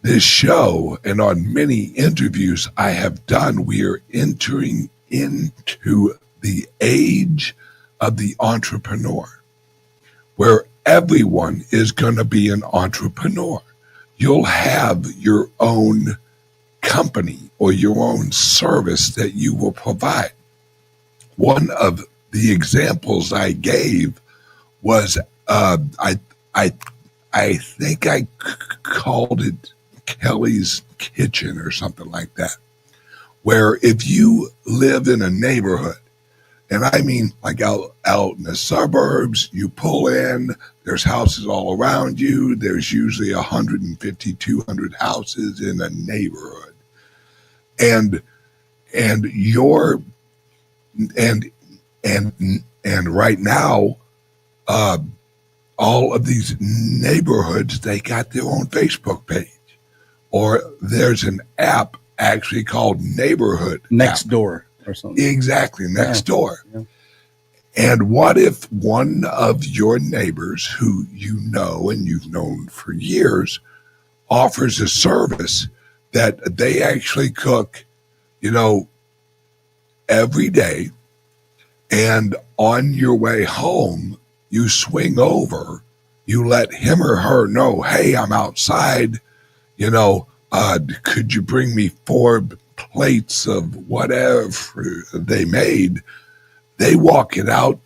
this show and on many interviews I have done, we are entering into the age of the entrepreneur, where everyone is going to be an entrepreneur. You'll have your own company or your own service that you will provide. One of the examples I gave was I think I called it Kelly's Kitchen or something like that, where if you live in a neighborhood, and I mean like out in the suburbs, you pull in, there's houses all around you, there's usually 150, 200 houses in a neighborhood. And right now, all of these neighborhoods, they got their own Facebook page, or there's an app actually called Neighborhood Next app. Door or something. Exactly, Next Door. Yeah. And what if one of your neighbors who you know and you've known for years offers a service that they actually cook, every day, and on your way home, you swing over, you let him or her know, hey, I'm outside, could you bring me 4 plates of whatever they made? They walk it out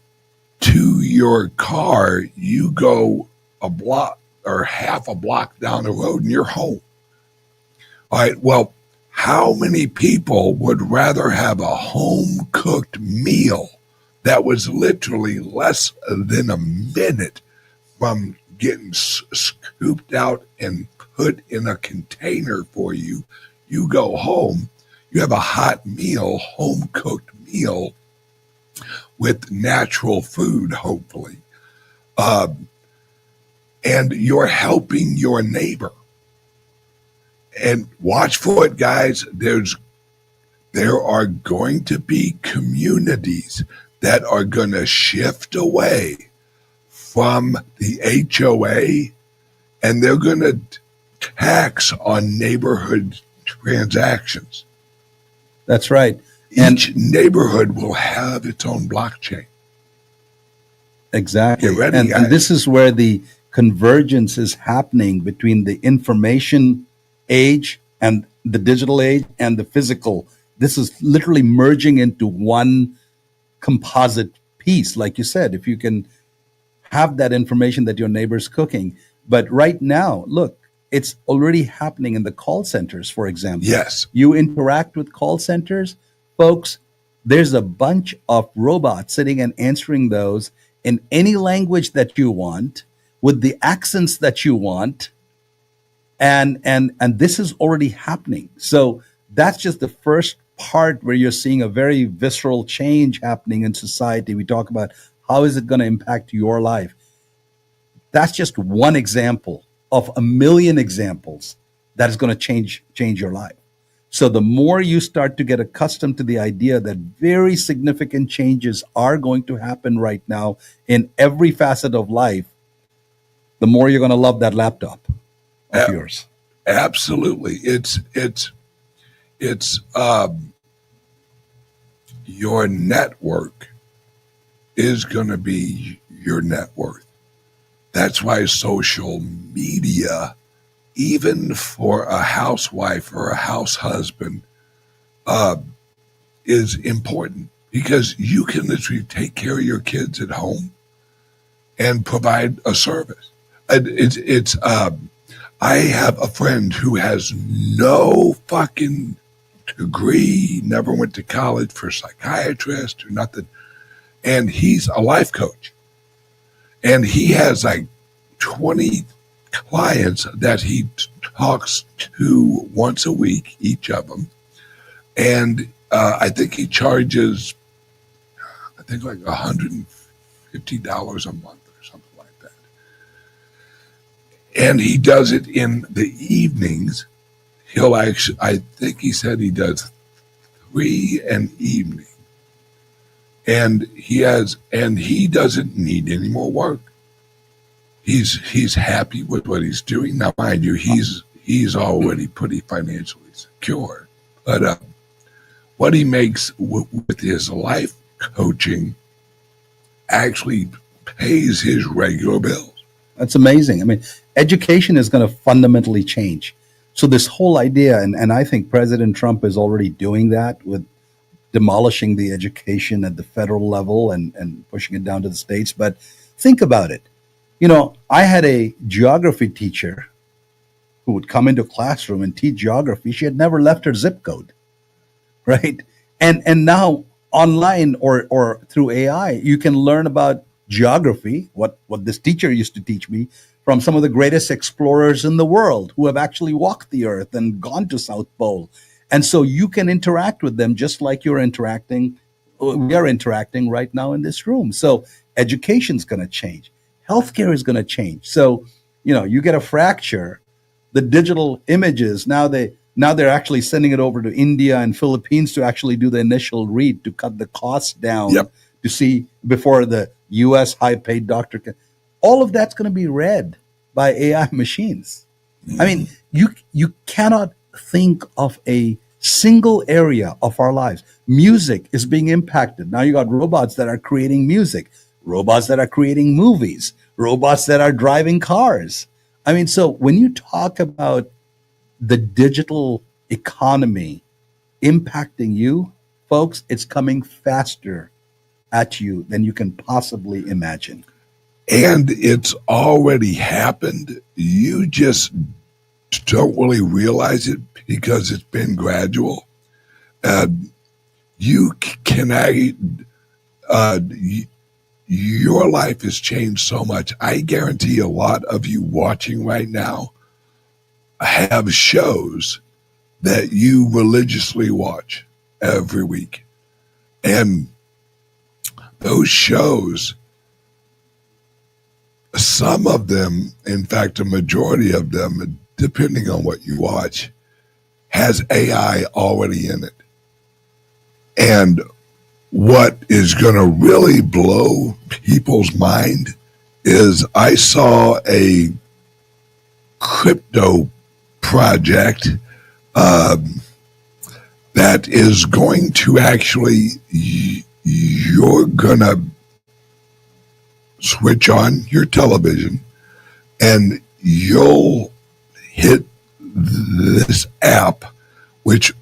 to your car. You go a block or half a block down the road and you're home. All right, well, how many people would rather have a home cooked meal that was literally less than a minute from getting scooped out and put in a container for you? You go home, you have a hot meal, home cooked meal with natural food, hopefully. And you're helping your neighbor. And watch for it, guys. There are going to be communities that are going to shift away from the HOA, and they're going to tax on neighborhood transactions. That's right. Each neighborhood will have its own blockchain. Exactly. Get ready, and this is where the convergence is happening between the information age and the digital age and the physical. This is literally merging into one composite piece. Like you said, if you can have that information that your neighbor's cooking. But right now, look, it's already happening in the call centers, for example. Yes. You interact with call centers, folks, there's a bunch of robots sitting and answering those in any language that you want, with the accents that you want. And this is already happening. So that's just the first part where you're seeing a very visceral change happening in society. We talk about how is it going to impact your life. That's just one example of a million examples that is going to change your life. So the more you start to get accustomed to the idea that very significant changes are going to happen right now in every facet of life, the more you're going to love that laptop of yours. Absolutely. It's your network is going to be your net worth. That's why social media, even for a housewife or a house husband, is important, because you can literally take care of your kids at home and provide a service. I have a friend who has no fucking degree, never went to college for psychiatrist or nothing, and he's a life coach. And he has like 20 clients that he talks to once a week, each of them. And I think he charges, like $150 a month or something like that. And he does it in the evenings. He'll actually, I think he said he does 3 an evening. And he doesn't need any more work. He's happy with what he's doing. Now, mind you, he's already pretty financially secure. But what he makes with his life coaching actually pays his regular bills. That's amazing. I mean, education is going to fundamentally change. So this whole idea, and I think President Trump is already doing that with demolishing the education at the federal level and pushing it down to the states. But think about it. You know, I had a geography teacher who would come into a classroom and teach geography. She had never left her zip code, right? And now online or through AI, you can learn about geography, what this teacher used to teach me, from some of the greatest explorers in the world who have actually walked the earth and gone to South Pole. And so you can interact with them just like we are interacting right now in this room. So education's going to change. Healthcare is going to change. So, you know, you get a fracture, the digital images, now they're actually sending it over to India and Philippines to actually do the initial read to cut the costs down. Yep. To see before the U.S. high-paid doctor can. All of that's going to be read by AI machines. I mean, you cannot think of a single area of our lives. Music is being impacted. Now you got robots that are creating music, robots that are creating movies, robots that are driving cars. I mean, so when you talk about the digital economy impacting you, folks, it's coming faster at you than you can possibly imagine. And it's already happened. You just don't really realize it because it's been gradual. You can, your life has changed so much. I guarantee a lot of you watching right now have shows that you religiously watch every week. And those shows, some of them, in fact, a majority of them, depending on what you watch, has AI already in it. And what is going to really blow people's mind is I saw a crypto project that is going to actually, you're going to switch on your television and you'll hit this app, which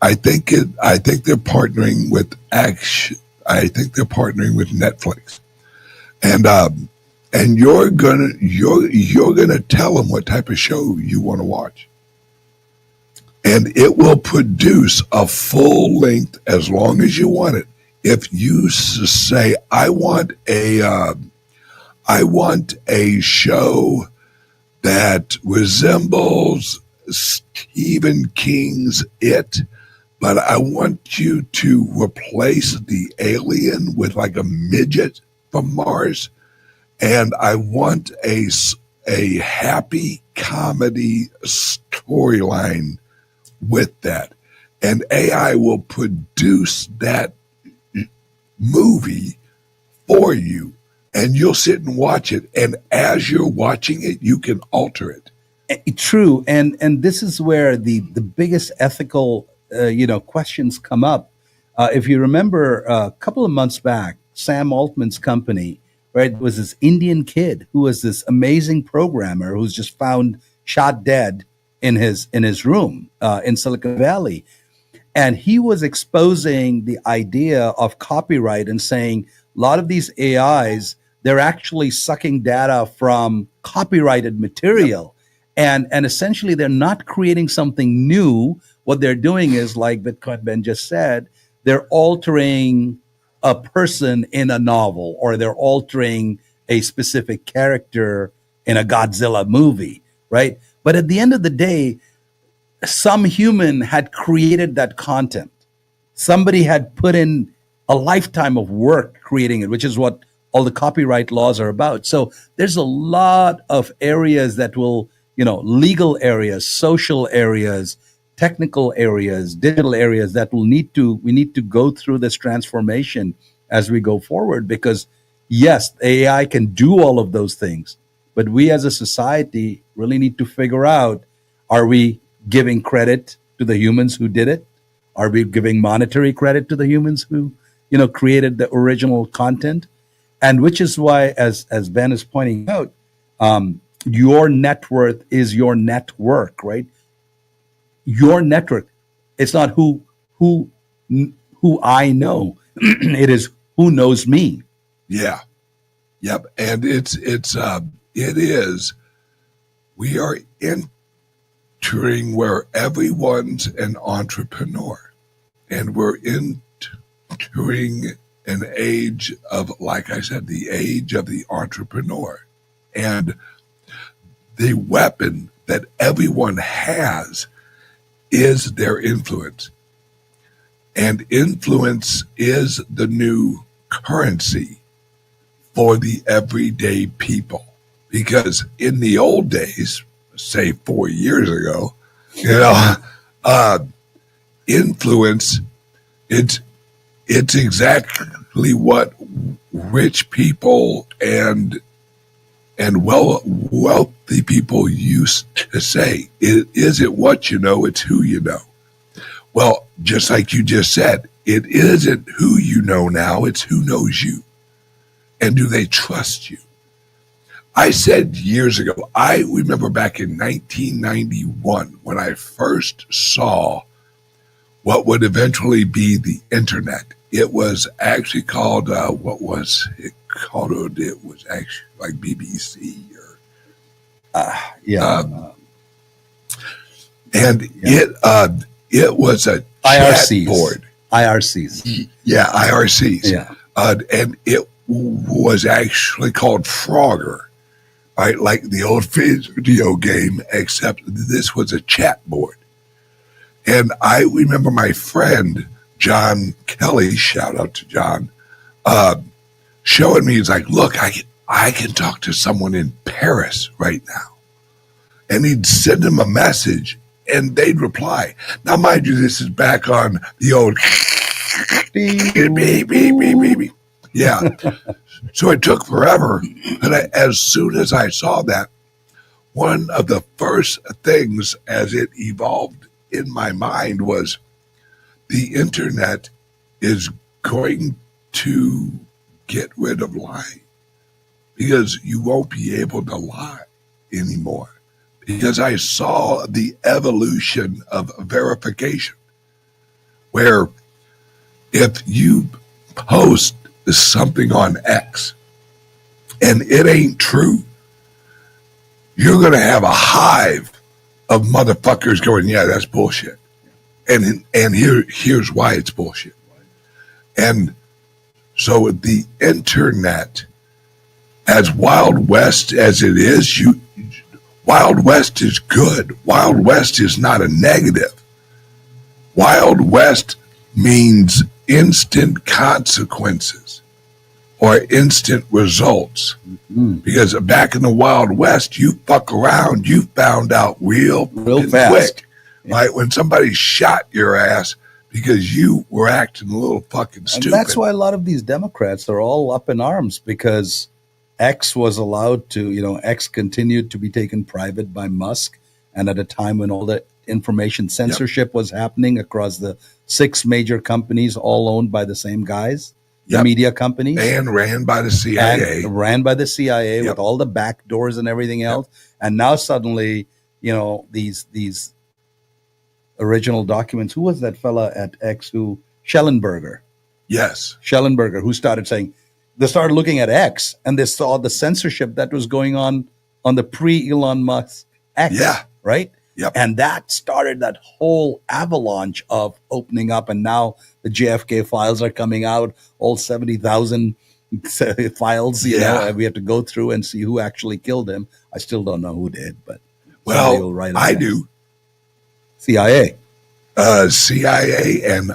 I think they're partnering with Netflix, and you're gonna tell them what type of show you want to watch, and it will produce a full length as long as you want it. If you say I want a show that resembles Stephen King's It, but I want you to replace the alien with like a midget from Mars, and I want a happy comedy storyline with that. And AI will produce that movie for you, and you'll sit and watch it. And as you're watching it, you can alter it. True, and this is where the biggest ethical questions come up. If you remember, a couple of months back, Sam Altman's company, right, was this Indian kid who was this amazing programmer who's just found shot dead in his room in Silicon Valley, and he was exposing the idea of copyright and saying a lot of these AIs, they're actually sucking data from copyrighted material. Yep. And essentially, they're not creating something new. What they're doing is, like Bitcoin Ben just said, they're altering a person in a novel, or they're altering a specific character in a Godzilla movie, right? But at the end of the day, some human had created that content. Somebody had put in a lifetime of work creating it, which is what all the copyright laws are about. So there's a lot of areas that will, legal areas, social areas, technical areas, digital areas that we need to go through this transformation as we go forward, because yes, AI can do all of those things, but we as a society really need to figure out, are we giving credit to the humans who did it? Are we giving monetary credit to the humans who, created the original content? And which is why, as Ben is pointing out, your net worth is your network, right? Your network. It's not who I know. It is who knows me. Yeah. Yep. And it is. We are entering where everyone's an entrepreneur, and we're entering an age of, like I said, the age of the entrepreneur. And the weapon that everyone has is their influence. And influence is the new currency for the everyday people. Because in the old days, say 4 years ago, influence, it's exactly what rich people and wealthy people used to say. It isn't what you know, it's who you know. Well, just like you just said, it isn't who you know now, it's who knows you. And do they trust you? I said years ago, I remember back in 1991 when I first saw what would eventually be the internet. it was actually called, what was it called? It was actually like BBC or, Yeah. and it was a IRCs. chat board. IRCs. Yeah, IRCs. Yeah. And it was actually called Frogger, right? Like the old video game, except this was a chat board. And I remember my friend, John Kelly, shout out to John, showing me, he's like, look, I can talk to someone in Paris right now. And he'd send them a message and they'd reply. Now, mind you, this is back on the old beep, beep, beep, beep, beep. Yeah. So it took forever. And as soon as I saw that, one of the first things as it evolved in my mind was the internet is going to get rid of lying because you won't be able to lie anymore. Because I saw the evolution of verification, where if you post something on X and it ain't true, you're going to have a hive of motherfuckers going, yeah, that's bullshit. And here's why it's bullshit. And so the internet, as Wild West as it is, Wild West is good. Wild West is not a negative. Wild West means instant consequences or instant results. Mm-hmm. Because back in the Wild West, you fuck around, you found out real fast. Quick. Yeah. Right? When somebody shot your ass because you were acting a little fucking stupid. And that's why a lot of these Democrats are all up in arms, because X was allowed to, X continued to be taken private by Musk. And at a time when all the information censorship was happening across the 6 major companies, all owned by the same guys, the media companies. And ran by the CIA. With all the back doors and everything else. And now suddenly, these original documents. Who was that fella at X Schellenberger? Yes. Schellenberger, who started saying, they started looking at X and they saw the censorship that was going on the pre-Elon Musk X, right? Yep. And that started that whole avalanche of opening up. And now the JFK files are coming out, all 70,000 files, you know, and we have to go through and see who actually killed him. I still don't know who did, but I do. CIA. CIA and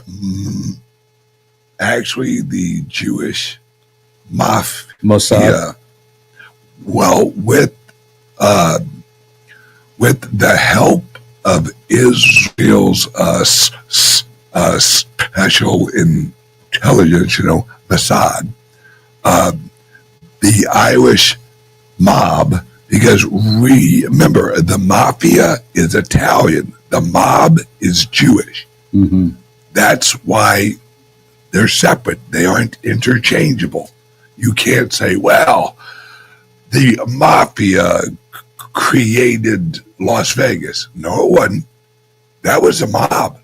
actually the Jewish Mossad. Well, with the help of Israel's special intelligence, Mossad, the Irish mob, because remember, the mafia is Italian, the mob is Jewish. Mm-hmm. That's why they're separate. They aren't interchangeable. You can't say, well, the mafia created Las Vegas. No, it wasn't. That was a mob.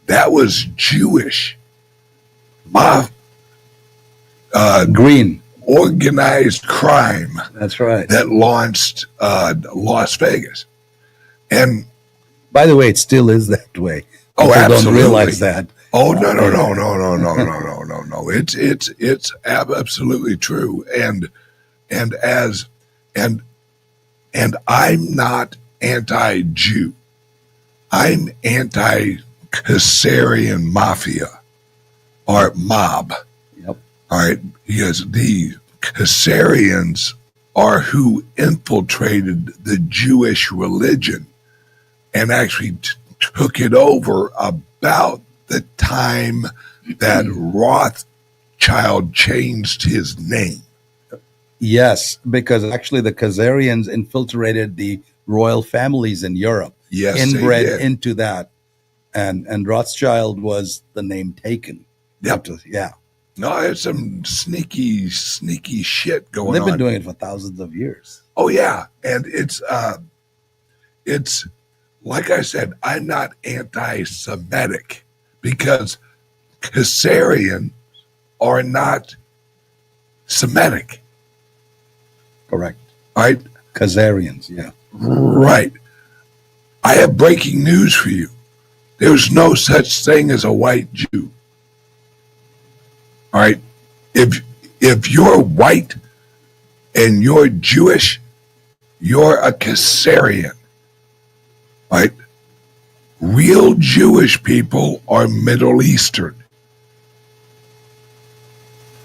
That was Jewish green organized crime. That's right. That launched Las Vegas. And by the way, it still is that way. People absolutely don't realize that. Oh no. It's absolutely true. And I'm not anti-Jew. I'm anti-Khazarian mafia or mob. Yep. All right, because the Khazarians are who infiltrated the Jewish religion and actually took it over about the time that Rothschild changed his name. Yes, because actually the Khazarians infiltrated the royal families in Europe, inbred into that, and Rothschild was the name taken. Yep. Yeah. No, it's some sneaky shit going on. They've been doing it for thousands of years. Oh yeah, and it's like I said, I'm not anti-Semitic because Caesarean are not Semitic. Correct. Right? Khazarians, yeah. Right. I have breaking news for you. There's no such thing as a white Jew. All right? If you're white and you're Jewish, you're a Caesarean. Right? Real Jewish people are Middle Eastern.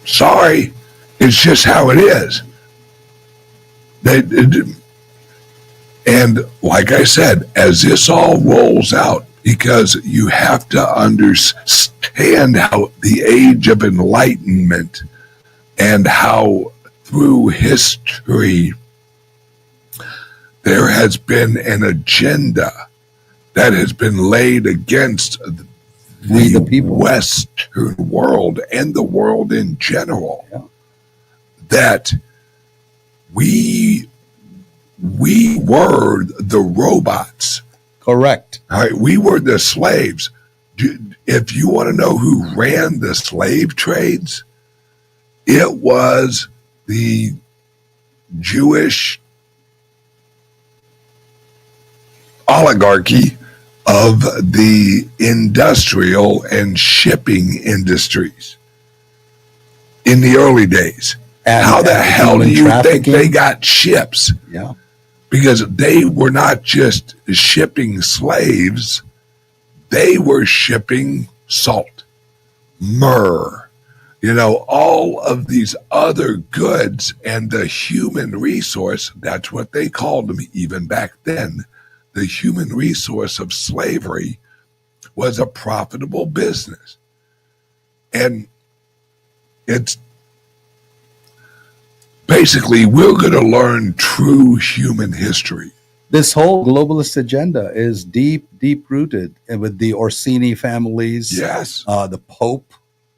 Sorry, it's just how it is. And like I said, as this all rolls out, because you have to understand how the age of enlightenment and how through history there has been an agenda that has been laid against the Western world and the world in general, that we were the robots. Correct. All right, we were the slaves. If you want to know who ran the slave trades, it was the Jewish oligarchy of the industrial and shipping industries in the early days. And how the hell do you think they got ships? Yeah. Because they were not just shipping slaves, they were shipping salt, myrrh, all of these other goods, and the human resource, that's what they called them even back then. The human resource of slavery was a profitable business. And it's basically, we're going to learn true human history. This whole globalist agenda is deep rooted with the Orsini families. Yes. The Pope.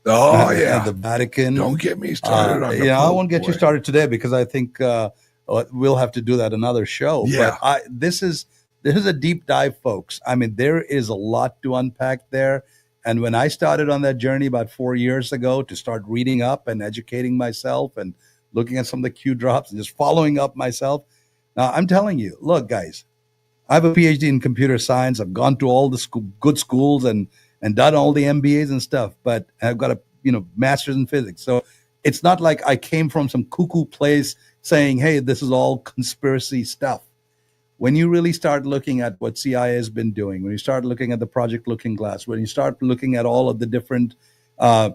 Oh, yeah. The Vatican. Don't get me started on the Pope, I won't get you started today because I think we'll have to do that another show. Yeah. But this is a deep dive, folks. I mean, there is a lot to unpack there. And when I started on that journey about 4 years ago to start reading up and educating myself and looking at some of the Q drops and just following up myself. Now, I'm telling you, look, guys, I have a PhD in computer science. I've gone to all the good schools and done all the MBAs and stuff, but I've got a master's in physics. So it's not like I came from some cuckoo place saying, hey, this is all conspiracy stuff. When you really start looking at what CIA has been doing, when you start looking at the Project Looking Glass, when you start looking at all of the different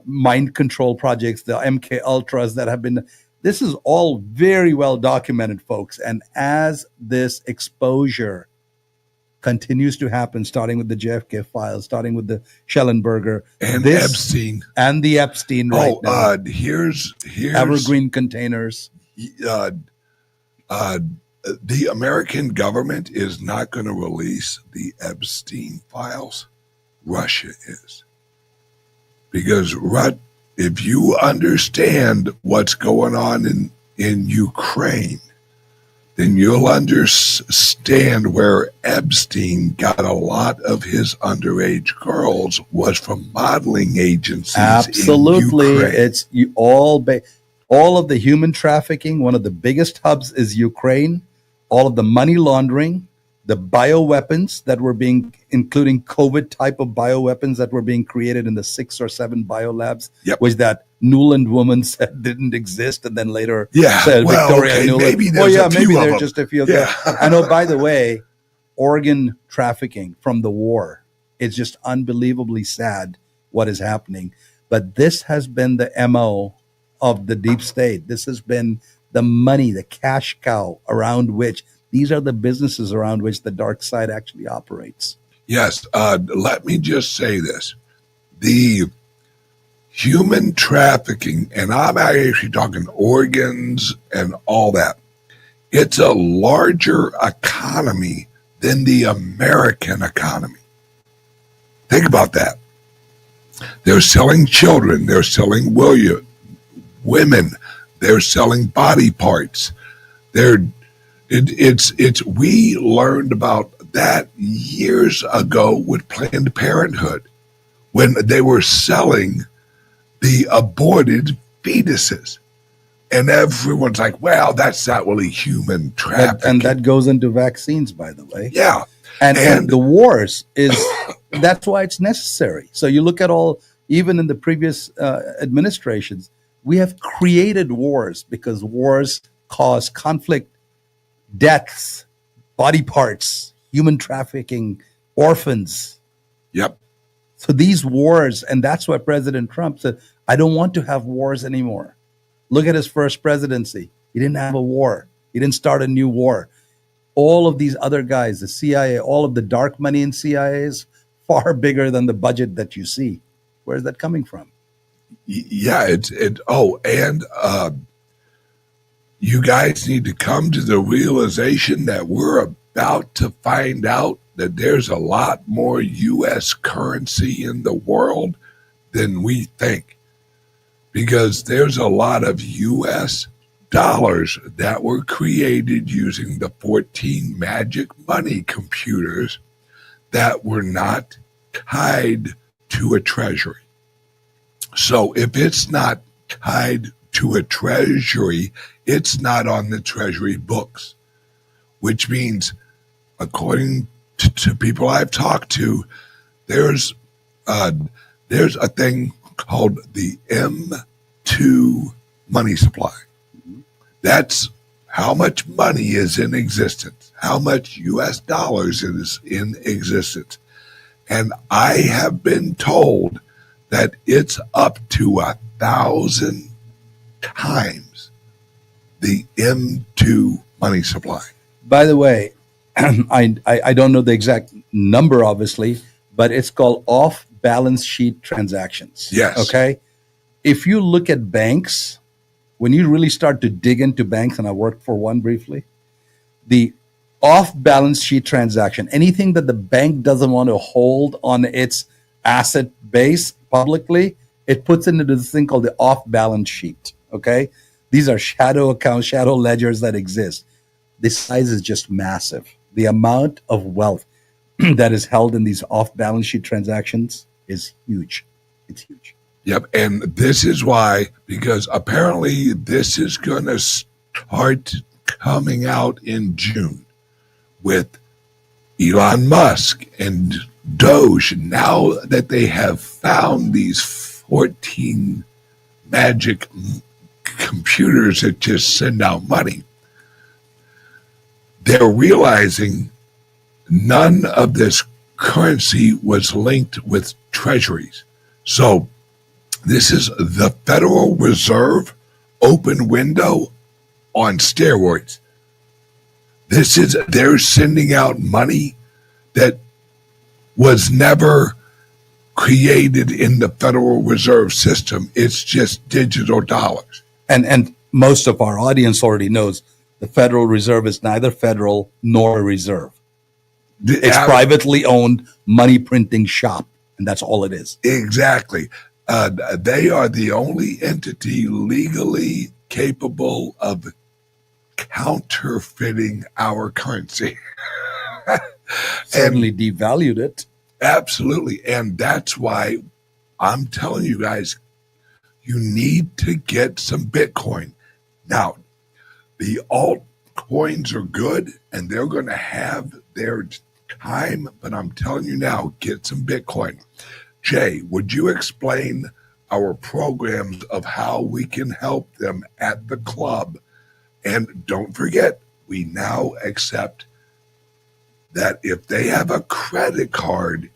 mind control projects, the MK Ultras that have been, this is all very well documented, folks. And as this exposure continues to happen, starting with the JFK files, starting with the Schellenberger and Epstein, and the Epstein, right now. Here's evergreen containers. The American government is not going to release the Epstein files. Russia is. Because if you understand what's going on in Ukraine, then you'll understand where Epstein got a lot of his underage girls was from modeling agencies. Absolutely. In Ukraine. It's all of the human trafficking. One of the biggest hubs is Ukraine. All of the money laundering, the bioweapons that were including COVID type of bioweapons that were being created in the 6 or 7 biolabs, which that Newland woman said didn't exist, and then later said Victoria Newland. Maybe there's maybe there's just a few of them. I know, by the way, organ trafficking from the war. It's just unbelievably sad what is happening. But this has been the MO of the deep state. This has been the money, the cash cow around which, these are the businesses around which the dark side actually operates. Yes. Let me just say this. The human trafficking, and I'm actually talking organs and all that, it's a larger economy than the American economy. Think about that. They're selling children. They're selling women. They're selling body parts. We learned about that years ago with Planned Parenthood. when they were selling the aborted fetuses. And everyone's like, well, that's not really human trafficking. And that goes into vaccines, by the way. Yeah. And the wars that's why it's necessary. So you look at even in the previous administrations, we have created wars because wars cause conflict, deaths, body parts, human trafficking, orphans. Yep. So these wars, and that's why President Trump said, I don't want to have wars anymore. Look at his first presidency. He didn't have a war. He didn't start a new war. All of these other guys, the CIA, all of the dark money in CIA is far bigger than the budget that you see. Where's that coming from? Yeah, you guys need to come to the realization that we're about to find out that there's a lot more U.S. currency in the world than we think, because there's a lot of U.S. dollars that were created using the 14 magic money computers that were not tied to a treasury. So if it's not tied to a treasury, it's not on the treasury books, which means, according to people I've talked to, there's a thing called the M2 money supply. That's how much money is in existence, how much U.S. dollars is in existence. And I have been told that it's up to 1,000 times the M2 money supply. By the way, I don't know the exact number, obviously, but it's called off-balance sheet transactions. Yes. Okay? If you look at banks, when you really start to dig into banks, and I worked for one briefly, the off-balance sheet transaction, anything that the bank doesn't want to hold on its asset base publicly, it puts it into this thing called the off-balance sheet. Okay? These are shadow accounts, shadow ledgers that exist. The size is just massive. The amount of wealth that is held in these off-balance sheet transactions is huge. It's huge. Yep. And this is why, because apparently this is going to start coming out in June with Elon Musk and Doge. Now that they have found these 14 magic computers that just send out money, they're realizing none of this currency was linked with treasuries. So this is the Federal Reserve open window on steroids. They're sending out money that was never created in the Federal Reserve system. It's just digital dollars. And most of our audience already knows the Federal Reserve is neither federal nor a reserve. It's privately owned money printing shop, and that's all it is. Exactly. They are the only entity legally capable of counterfeiting our currency. Certainly devalued it. Absolutely. And that's why I'm telling you guys, you need to get some Bitcoin. Now, the altcoins are good and they're going to have their time, but I'm telling you now, get some Bitcoin. Jay, would you explain our programs of how we can help them at the club? And don't forget, we now accept that if they have a credit card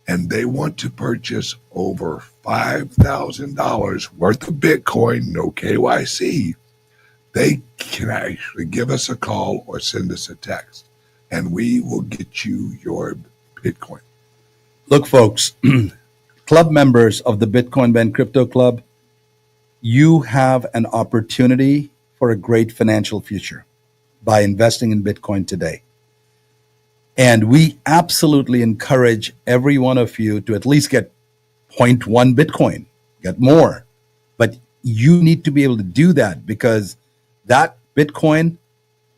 and they want to purchase over $5,000 worth of Bitcoin, no KYC, they can actually give us a call or send us a text, and we will get you your Bitcoin. Look, folks, club members of the Bitcoin Ben Crypto Club, you have an opportunity for a great financial future by investing in Bitcoin today. And we absolutely encourage every one of you to at least get 0.1 Bitcoin, get more. But you need to be able to do that because that Bitcoin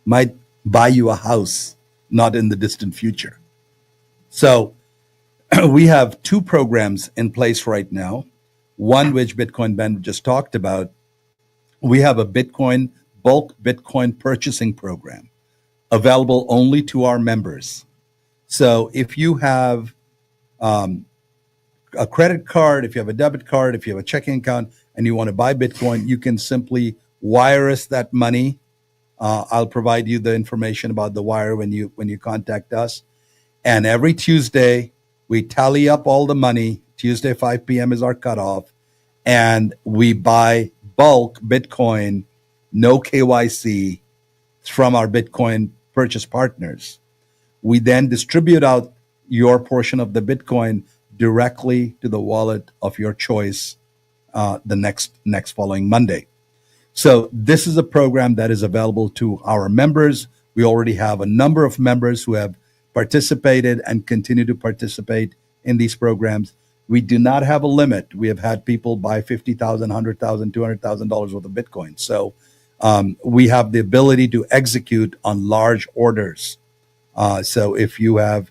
might buy you a house, not in the distant future. So we have two programs in place right now. One, which Bitcoin Ben just talked about, we have a bulk Bitcoin purchasing program available only to our members. So if you have a credit card, if you have a debit card, if you have a checking account, and you want to buy Bitcoin, you can simply wire us that money. I'll provide you the information about the wire when you contact us. And every Tuesday, we tally up all the money. Tuesday, 5 p.m. is our cutoff. And we buy bulk Bitcoin, no KYC, from our Bitcoin purchase partners. We then distribute out your portion of the Bitcoin directly to the wallet of your choice the next following Monday. So this is a program that is available to our members. We already have a number of members who have participated and continue to participate in these programs. We do not have a limit. We have had people buy $50,000, $100,000, $200,000 worth of Bitcoin. So we have the ability to execute on large orders. So if you have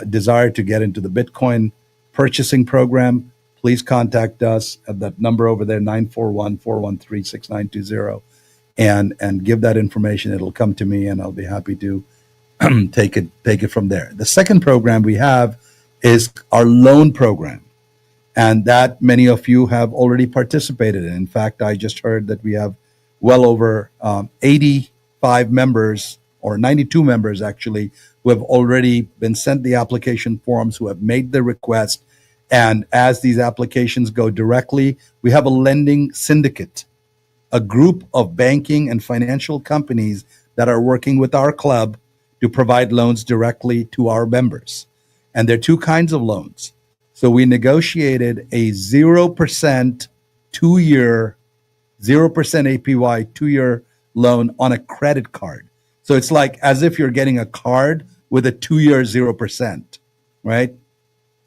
desire to get into the Bitcoin purchasing program, please contact us at that number over there, 941-413-6920, and give that information. It'll come to me, and I'll be happy to take it from there. The second program we have is our loan program, and that many of you have already participated in. In fact, I just heard that we have well over 85 members, or 92 members actually, who have already been sent the application forms, who have made the request. And as these applications go directly, we have a lending syndicate, a group of banking and financial companies that are working with our club to provide loans directly to our members. And there are two kinds of loans. So we negotiated a 0% 2-year, 0% APY 2-year loan on a credit card. So it's like as if you're getting a card with a 2-year 0%, right?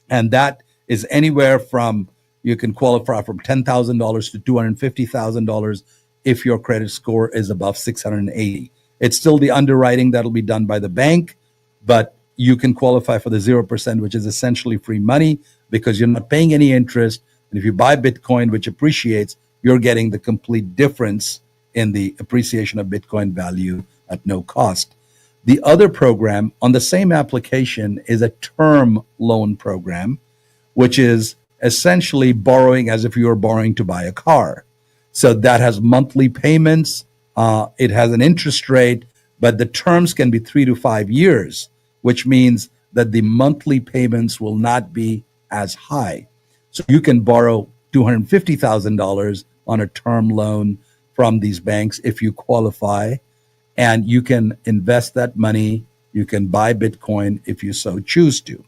And that is anywhere from, you can qualify from $10,000 to $250,000 if your credit score is above 680. It's still the underwriting that'll be done by the bank, but you can qualify for the 0%, which is essentially free money because you're not paying any interest. And if you buy Bitcoin, which appreciates, you're getting the complete difference in the appreciation of Bitcoin value at no cost. The other program on the same application is a term loan program, which is essentially borrowing as if you were borrowing to buy a car. So that has monthly payments. It has an interest rate, but the terms can be 3 to 5 years, which means that the monthly payments will not be as high. So you can borrow $250,000 on a term loan from these banks if you qualify, and you can invest that money. You can buy Bitcoin if you so choose to.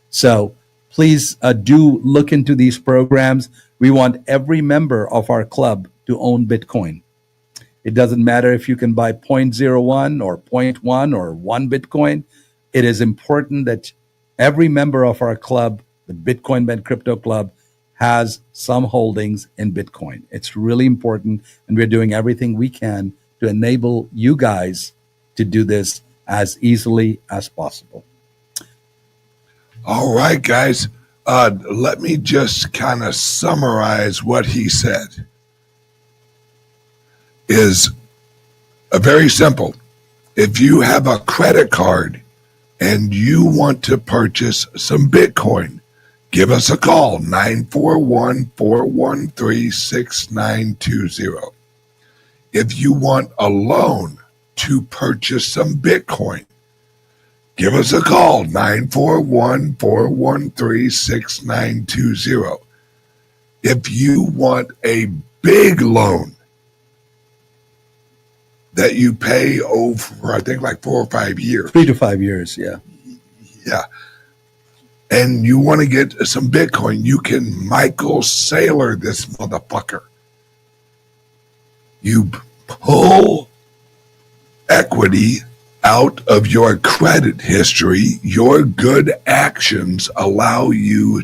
So please do look into these programs. We want every member of our club to own Bitcoin. It doesn't matter if you can buy 0.01 or 0.1 or 1 Bitcoin. It is important that every member of our club, the Bitcoin Ben Crypto Club, has some holdings in Bitcoin. It's really important, and we're doing everything we can to enable you guys to do this as easily as possible. All right, guys. Let me just kind of summarize what he said. Is very simple. If you have a credit card and you want to purchase some Bitcoin, give us a call, 941-413-6920. If you want a loan to purchase some Bitcoin, give us a call, 941-413-6920. If you want a big loan that you pay over, I think, like 4 or 5 years. 3 to 5 years, yeah. Yeah. And you want to get some Bitcoin, you can Michael Saylor this motherfucker. You pull equity out of your credit history. Your good actions allow you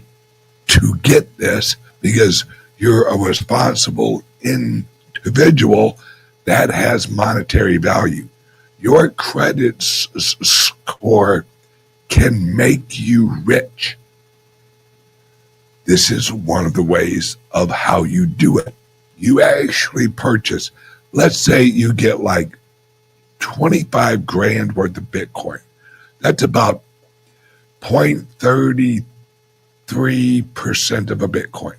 to get this because you're a responsible individual that has monetary value. Your credit score can make you rich. this is one of the ways of how you do it. You actually purchase, let's say you get like 25 grand worth of Bitcoin. That's about 0.33% of a Bitcoin.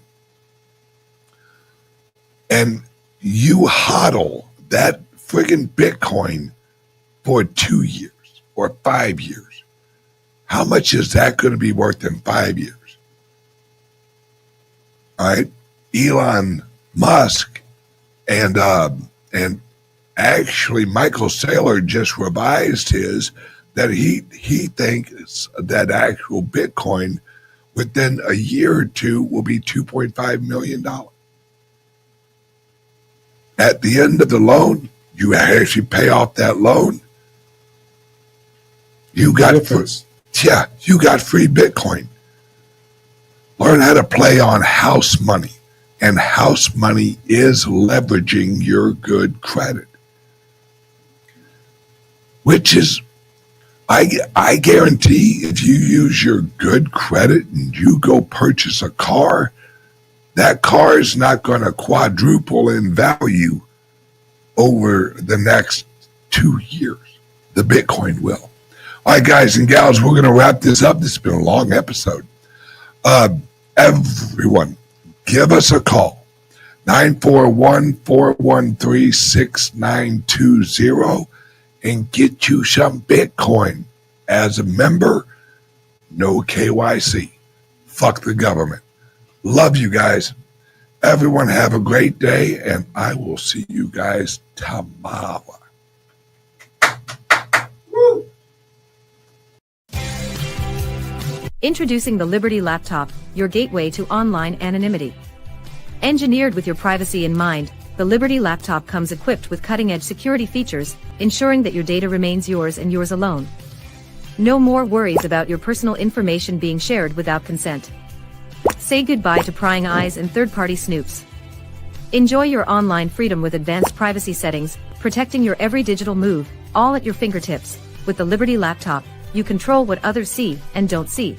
And you hodl that friggin' Bitcoin for 2 years or 5 years. How much is that going to be worth in 5 years? All right. Elon Musk and actually Michael Saylor just revised his that he thinks that actual Bitcoin within a year or two will be $2.5 million. At the end of the loan, you actually pay off that loan. You got you got free Bitcoin. Learn how to play on house money, and house money is leveraging your good credit, which is, I guarantee if you use your good credit and you go purchase a car, that car is not going to quadruple in value over the next 2 years. The Bitcoin will. All right, guys and gals, we're going to wrap this up. This has been a long episode. Everyone, give us a call. 941-413-6920 and get you some Bitcoin. As a member, no KYC. Fuck the government. Love you guys. Everyone have a great day, and I will see you guys tomorrow. Woo! Introducing the Liberty Laptop, your gateway to online anonymity. Engineered with your privacy in mind, the Liberty Laptop comes equipped with cutting-edge security features, ensuring that your data remains yours and yours alone. No more worries about your personal information being shared without consent. Say goodbye to prying eyes and third-party snoops. Enjoy your online freedom with advanced privacy settings, protecting your every digital move, all at your fingertips. With the Liberty Laptop, you control what others see and don't see.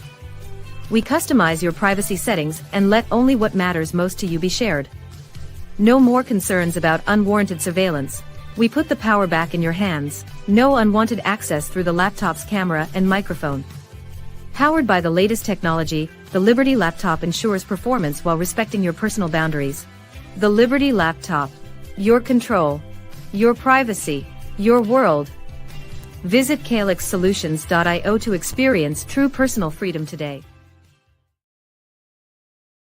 We customize your privacy settings and let only what matters most to you be shared. No more concerns about unwarranted surveillance. We put the power back in your hands. No unwanted access through the laptop's camera and microphone. Powered by the latest technology, the Liberty Laptop ensures performance while respecting your personal boundaries. The Liberty Laptop. Your control. Your privacy. Your world. Visit calixsolutions.io to experience true personal freedom today.